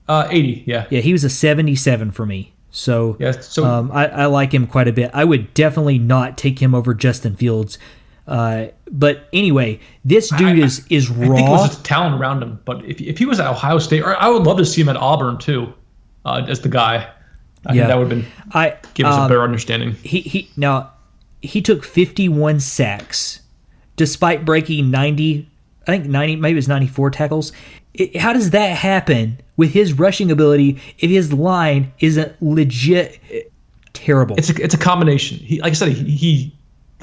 80, yeah. Yeah, he was a 77 for me. So, I like him quite a bit. I would definitely not take him over Justin Fields. But anyway, this dude is raw. I think it was the talent around him. But if he was at Ohio State, or I would love to see him at Auburn too, as the guy. I think that would have been give us a better understanding. He took 51 sacks, despite breaking 90. I think 90, maybe it was 94 tackles. How does that happen with his rushing ability if his line isn't legit terrible? It's a combination. Like I said, the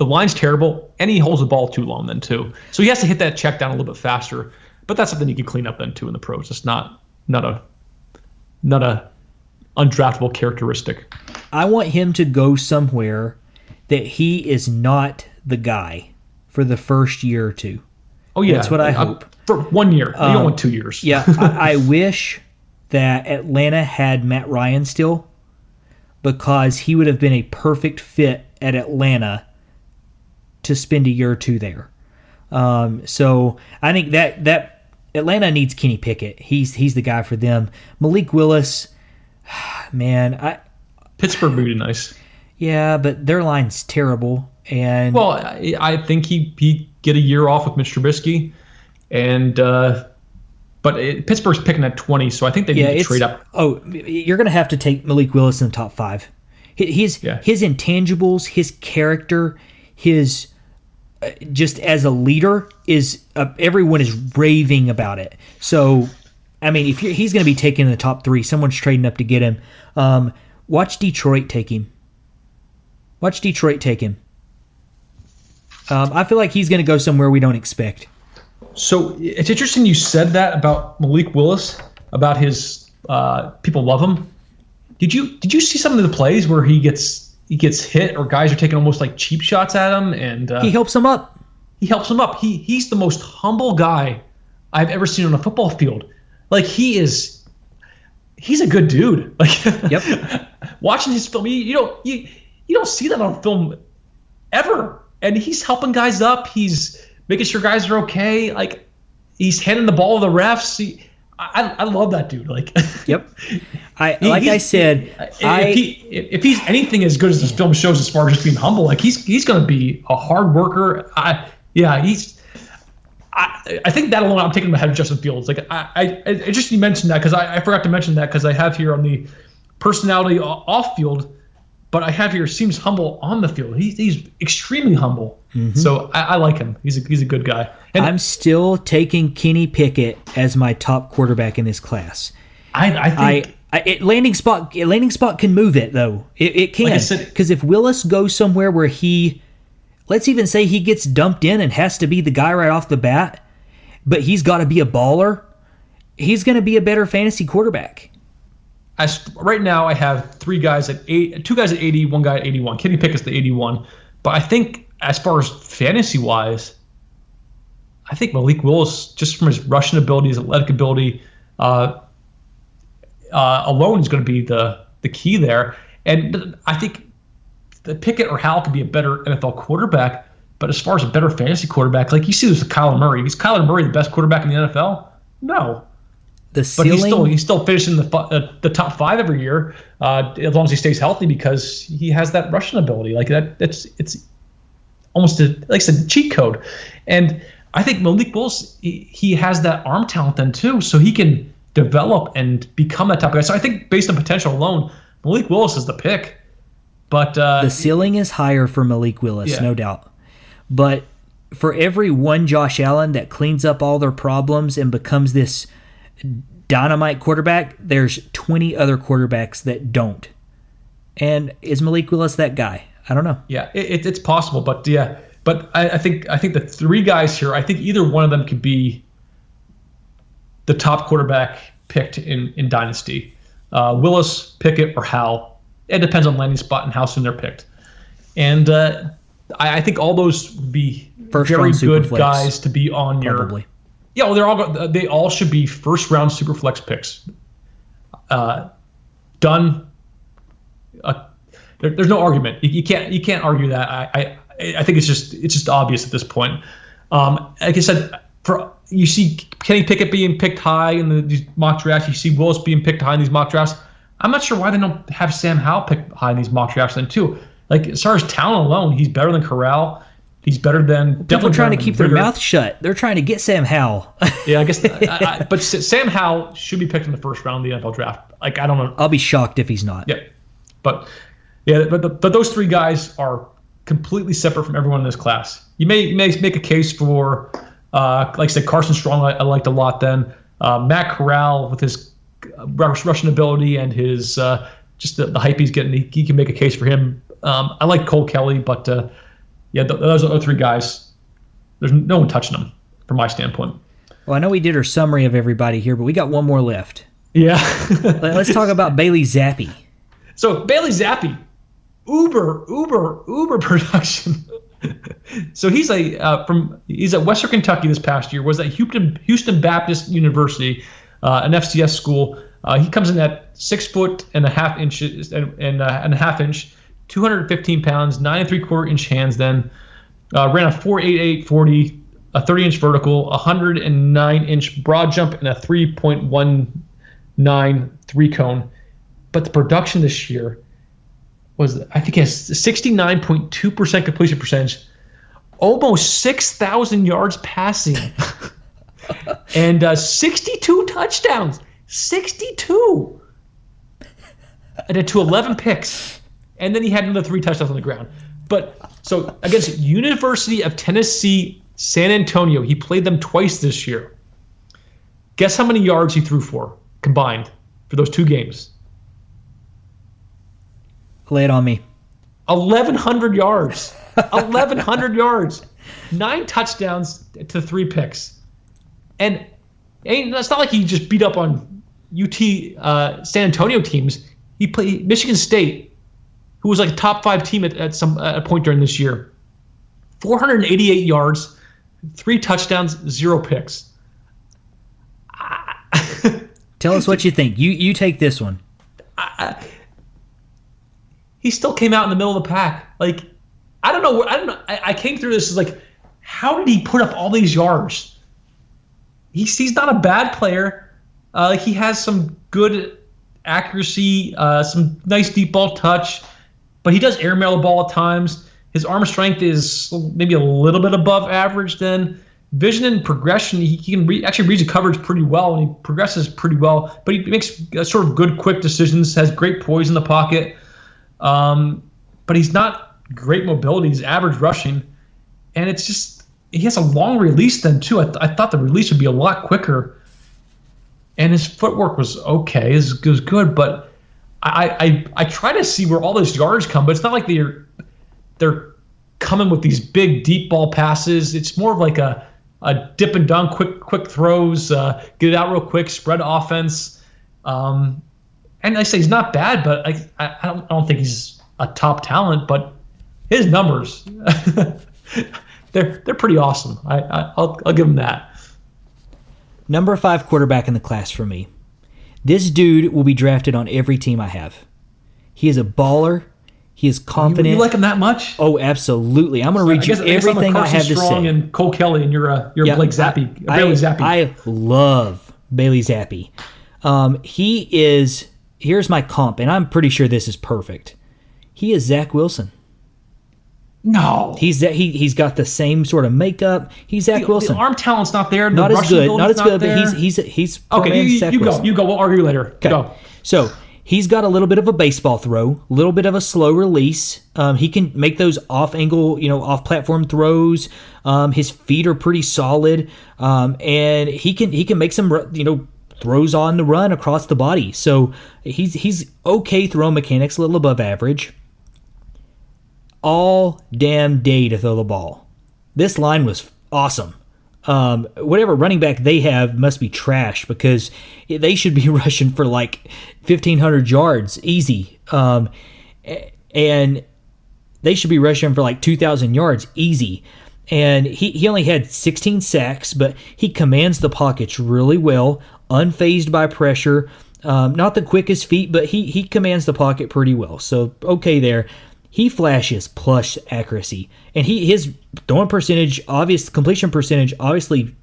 line's terrible, and he holds the ball too long then too. So he has to hit that check down a little bit faster. But that's something you can clean up then too in the pros. It's not a undraftable characteristic. I want him to go somewhere that he is not the guy for the first year or two. Oh yeah, that's what I hope. For 1 year, you don't want 2 years. Yeah, I wish that Atlanta had Matt Ryan still, because he would have been a perfect fit at Atlanta to spend a year or two there. So I think that Atlanta needs Kenny Pickett. He's the guy for them. Malik Willis, man, Pittsburgh would be nice. Yeah, but their line's terrible. And I think he get a year off with Mitch Trubisky, and but Pittsburgh's picking at 20, so I think they need to trade up. Oh, you're going to have to take Malik Willis in the top 5. His intangibles, his character, his just as a leader is everyone is raving about it. So, I mean, if he's going to be taken in the top 3, someone's trading up to get him. Watch Detroit take him. I feel like he's going to go somewhere we don't expect. So it's interesting you said that about Malik Willis, about his people love him. Did you see some of the plays where he gets hit or guys are taking almost like cheap shots at him and he helps them up. He's the most humble guy I've ever seen on a football field. Like he's a good dude. Like yep. Watching his film, you don't see that on film ever. And he's helping guys up. He's making sure guys are okay. Like he's handing the ball to the refs. I love that dude. Like, yep. I said, if he's anything as good as this film shows as far as just being humble, like he's going to be a hard worker. I think that alone, I'm taking him ahead of Justin Fields. Like I just you mentioned that because I forgot to mention that because I have here on the personality off field. But I have here seems humble on the field. He's extremely humble. Mm-hmm. So I like him. He's a good guy. And I'm still taking Kenny Pickett as my top quarterback in this class. I think landing spot can move it though. It can because if Willis goes somewhere where let's even say he gets dumped in and has to be the guy right off the bat, but he's got to be a baller. He's going to be a better fantasy quarterback. Right now, I have 3 guys at 2 guys at 80, 1 guy at 81. Kenny Pickett's the 81, but I think as far as fantasy-wise, I think Malik Willis, just from his rushing ability, his athletic ability, alone is going to be the key there. And I think the Pickett or Howell could be a better NFL quarterback, but as far as a better fantasy quarterback, like you see this with Kyler Murray. Is Kyler Murray the best quarterback in the NFL? No. The ceiling, but he's still finishing the top 5 every year, as long as he stays healthy, because he has that rushing ability. Like it's almost like I said, cheat code. And I think Malik Willis, he has that arm talent then too, so he can develop and become that type of guy. So I think based on potential alone, Malik Willis is the pick. But the ceiling is higher for Malik Willis, no doubt. But for every one Josh Allen that cleans up all their problems and becomes this dynamite quarterback, there's 20 other quarterbacks that don't. And is Malik Willis that guy? I don't know. Yeah, it's possible, but yeah. But I think the 3 guys here, I think either one of them could be the top quarterback picked in Dynasty. Willis, Pickett, or Howell. It depends on landing spot and how soon they're picked. And I think all those would be very good guys to be on probably. Your. Yeah, well, they all should be first round Superflex picks. Done. There's no argument. You can't argue that. I think it's just obvious at this point. Like I said, you see Kenny Pickett being picked high in these mock drafts. You see Willis being picked high in these mock drafts. I'm not sure why they don't have Sam Howell picked high in these mock drafts then too. Like as far as talent alone, he's better than Corral. He's better than. People trying to keep their mouth shut. They're trying to get Sam Howell. Yeah, I guess. But Sam Howell should be picked in the first round of the NFL draft. Like I don't know. I'll be shocked if he's not. Yeah, but those 3 guys are completely separate from everyone in this class. You may make a case for, like I said, Carson Strong. I liked a lot then. Matt Corral with his rushing ability and his just the hype he's getting. He can make a case for him. I like Kelley, but those other 3 guys, there's no one touching them from my standpoint. Well, I know we did our summary of everybody here, but we got one more left. Yeah. Let's talk about Bailey Zappe. So Bailey Zappe, uber production. So he's at Western Kentucky this past year. Was at Houston Baptist University, an FCS school. He comes in at 6'1.5 inches and a half inch, 215 pounds, 9 3/4 inch hands. Then ran a 4.88 40, a 30-inch vertical, 109-inch broad jump, and a 3.19 3-cone. But the production this year was, I think, he has 69.2% completion percentage, almost 6,000 yards passing, and 62 touchdowns. 62! And to 11 picks. And then he had another 3 touchdowns on the ground. But so against University of Tennessee, San Antonio, he played them twice this year. Guess how many yards he threw for combined for those 2 games? Lay it on me. 1,100 yards. 1,100 yards. 9 touchdowns to 3 picks. And it's not like he just beat up on UT San Antonio teams. He played Michigan State, who was like a top 5 team at a point during this year. 488 yards, 3 touchdowns, 0 picks. Tell us what you think. You take this one. He still came out in the middle of the pack. Like, I don't know. I came through this as like, how did he put up all these yards? He's not a bad player. He has some good accuracy, some nice deep ball touch, but he does airmail the ball at times. His arm strength is maybe a little bit above average. Then vision and progression, he can actually reads the coverage pretty well, and he progresses pretty well. But he makes sort of good, quick decisions. Has great poise in the pocket. But he's not great mobility. He's average rushing, and it's just he has a long release then too. I thought the release would be a lot quicker, and his footwork was okay. It was good, but I try to see where all those yards come, but it's not like they're coming with these big deep ball passes. It's more of like a dip and dunk, quick throws, get it out real quick, spread offense. And I say he's not bad, but I don't think he's a top talent. But his numbers, they're pretty awesome. I'll give them that. Number 5 quarterback in the class for me. This dude will be drafted on every team I have. He is a baller. He is confident. You like him that much? Oh, absolutely. I'm going to read you everything I have to say. And Cole Kelley, and you're Blake Zappe. Bailey Zappe. I love Bailey Zappe. He is. Here's my comp, and I'm pretty sure this is perfect. He is Zach Wilson. No, he's got the same sort of makeup. He's Zach Wilson. The arm talent's not there. Not as good. But he's okay. You go. You go. We'll argue later. Okay. Go. So he's got a little bit of a baseball throw, a little bit of a slow release. He can make those off-angle, off-platform throws. His feet are pretty solid, and he can make some, throws on the run across the body. So he's okay throw mechanics, a little above average. All damn day to throw the ball. This line was awesome. Whatever running back they have must be trash because they should be rushing for like 1,500 yards easy. And they should be rushing for like 2,000 yards easy. And he only had 16 sacks, but he commands the pockets really well, unfazed by pressure. Not the quickest feet, but he commands the pocket pretty well. So, okay there. He flashes plush accuracy, and his throwing percentage, completion percentage, obviously,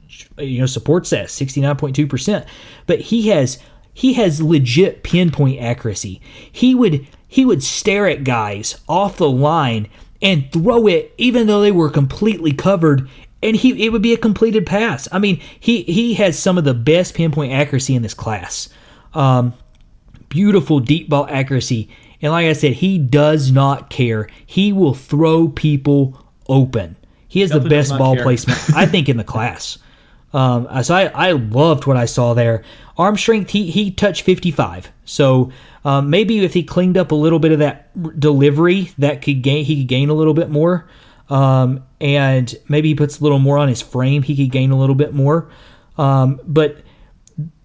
supports that 69.2%. But he has legit pinpoint accuracy. He would stare at guys off the line and throw it, even though they were completely covered, and it would be a completed pass. I mean, he has some of the best pinpoint accuracy in this class. Beautiful deep ball accuracy. And like I said, he does not care. He will throw people open. He has the best ball placement, I think, in the class. So I loved what I saw there. Arm strength, he touched 55. So maybe if he cleaned up a little bit of that delivery, he could gain a little bit more. And maybe he puts a little more on his frame, he could gain a little bit more. But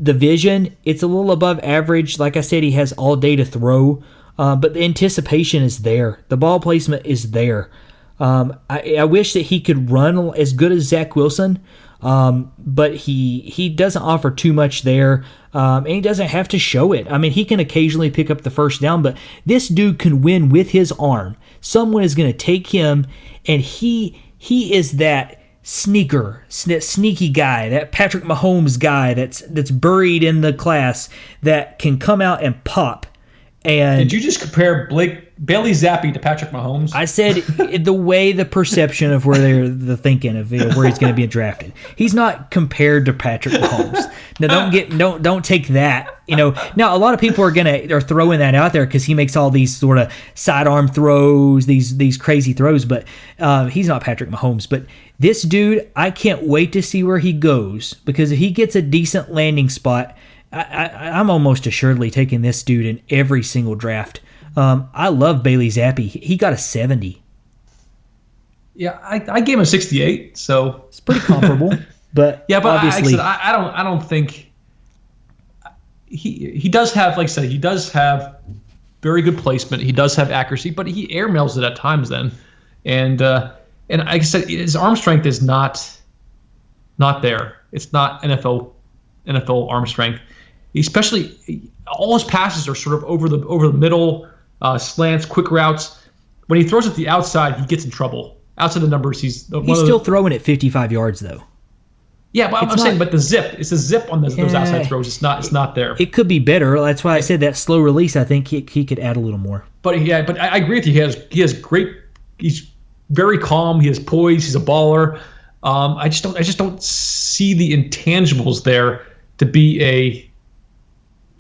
the vision, it's a little above average. Like I said, he has all day to throw. But the anticipation is there. The ball placement is there. I wish that he could run as good as Zach Wilson, but he doesn't offer too much there, and he doesn't have to show it. I mean, he can occasionally pick up the first down, but this dude can win with his arm. Someone is going to take him, and he is that sneaky guy, that Patrick Mahomes guy that's buried in the class that can come out and pop. And did you just compare Bailey Zappe to Patrick Mahomes? I said the perception of where they're the thinking of where he's going to be drafted. He's not compared to Patrick Mahomes. Now don't take that. Now a lot of people are throwing that out there because he makes all these sort of sidearm throws, these crazy throws, but he's not Patrick Mahomes. But this dude, I can't wait to see where he goes because if he gets a decent landing spot, I'm almost assuredly taking this dude in every single draft. I love Bailey Zappe. He got a 70. Yeah, I gave him a 68, so it's pretty comparable. But yeah, but obviously, I don't think he does have, like I said, he does have very good placement. He does have accuracy, but he airmails it at times. Then, and like I said, his arm strength is not there. It's not NFL arm strength. Especially, all his passes are sort of over the middle, slants, quick routes. When he throws at the outside, he gets in trouble. Outside the numbers, he's still throwing at 55 yards though. Yeah, but I'm saying, but it's a zip on those outside throws. It's not there. It could be better. That's why I said that slow release. I think he could add a little more. But I agree with you. He has great. He's very calm. He has poise. He's a baller. I just don't see the intangibles there to be a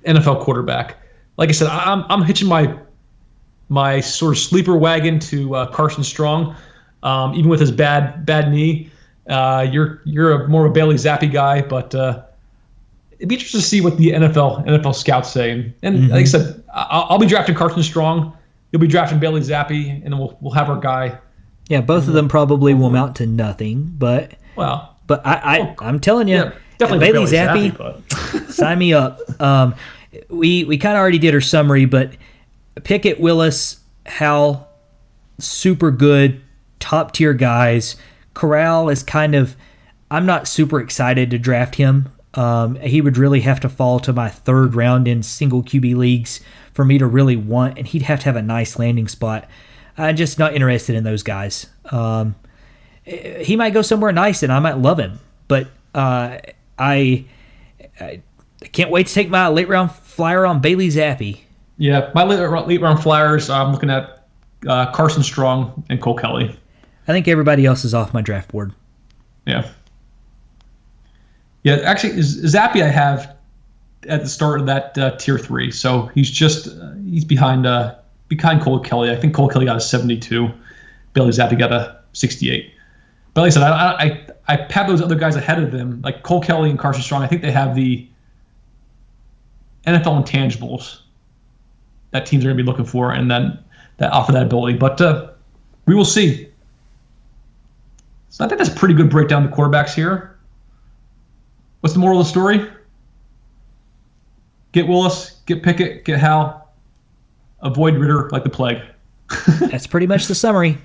NFL quarterback. Like I said, I'm hitching my sort of sleeper wagon to Carson Strong, even with his bad knee. You're more of a Bailey Zappe guy, but it'd be interesting to see what the NFL scouts say. And like I said, I'll be drafting Carson Strong. You'll be drafting Bailey Zappe, and then we'll have our guy. Yeah, both of them probably will amount to nothing, but I'm telling you. Yeah. Definitely Bailey Zappe, sign me up. We kind of already did her summary, but Pickett, Willis, Howell, super good. top tier guys. Corral is kind of, I'm not super excited to draft him. He would really have to fall to my third round in single QB leagues for me to really want, and he'd have to have a nice landing spot. I'm just not interested in those guys. He might go somewhere nice, and I might love him, but I can't wait to take my late round flyer on Bailey Zappe. Yeah, my late round flyers, I'm looking at Carson Strong and Cole Kelley. I think everybody else is off my draft board. Yeah. Yeah, actually, Zappe I have at the start of that tier 3, so he's behind Cole Kelley. I think Cole Kelley got a 72. Bailey Zappe got a 68. But like I said, I have those other guys ahead of them, like Cole Kelley and Carson Strong. I think they have the NFL intangibles that teams are going to be looking for, and then that offer that ability. But we will see. So I think that's a pretty good breakdown of the quarterbacks here. What's the moral of the story? Get Willis, get Pickett, get Howell. Avoid Ritter like the plague. That's pretty much the summary.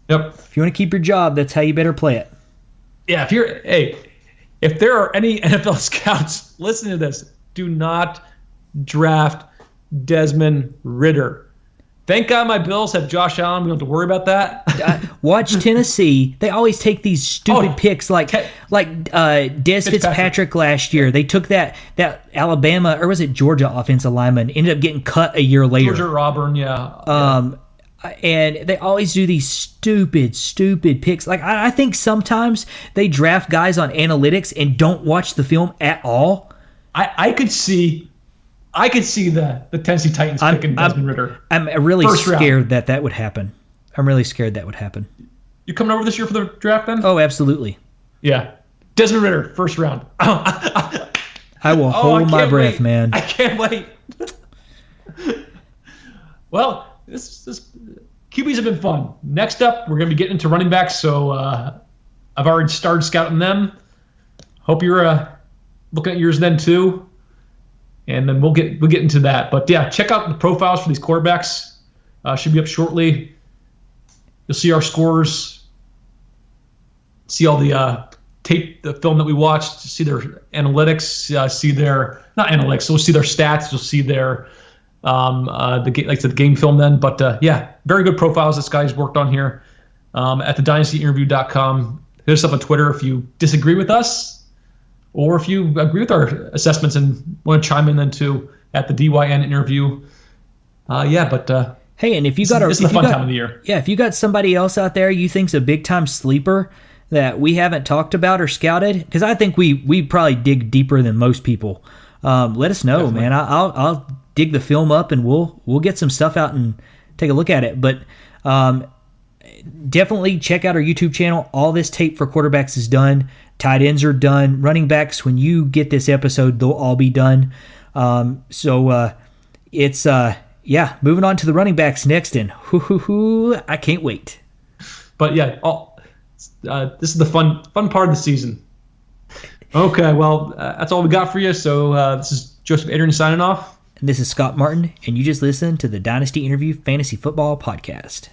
Yep. If you want to keep your job, that's how you better play it. Yeah, if there are any NFL scouts listening to this, do not draft Desmond Ritter. Thank God my Bills have Josh Allen. We don't have to worry about that. Watch Tennessee. They always take these stupid picks like Des Fitzpatrick last year. They took that Alabama, or was it Georgia offensive lineman, ended up getting cut a year later. Georgia Auburn, yeah. And they always do these stupid picks. Like I think sometimes they draft guys on analytics and don't watch the film at all. I could see the Tennessee Titans picking Desmond Ritter. I'm really scared that would happen. I'm really scared that would happen. You coming over this year for the draft then? Oh, absolutely. Yeah. Desmond Ritter, first round. I will hold my breath, man. I can't wait. Well, this QBs have been fun. Next up, we're going to be getting into running backs, so I've already started scouting them. Hope you're looking at yours then too. And then we'll get into that. But yeah, check out the profiles for these quarterbacks. Should be up shortly. You'll see our scores, see all the tape, the film that we watched, see their analytics, see their not analytics. So we'll see their stats. You'll see their the game film then. But yeah, very good profiles this guy's worked on here at the dynastyinterview.com. Hit us up on Twitter if you disagree with us, or if you agree with our assessments and want to chime in then too at the DYN interview. Hey, and if you this is the fun time of the year. Yeah, if you got somebody else out there you think's a big time sleeper that we haven't talked about or scouted, because I think we probably dig deeper than most people. Let us know, definitely. Man. I'll dig the film up and we'll get some stuff out and take a look at it. But definitely check out our YouTube channel. All this tape for quarterbacks is done. Tight ends are done. Running backs, when you get this episode, they'll all be done. Moving on to the running backs next, and I can't wait. But yeah, this is the fun part of the season. Okay, well, that's all we got for you. So this is Joseph Adrian signing off. And this is Scott Martin, and you just listened to the Dynasty Interview Fantasy Football Podcast.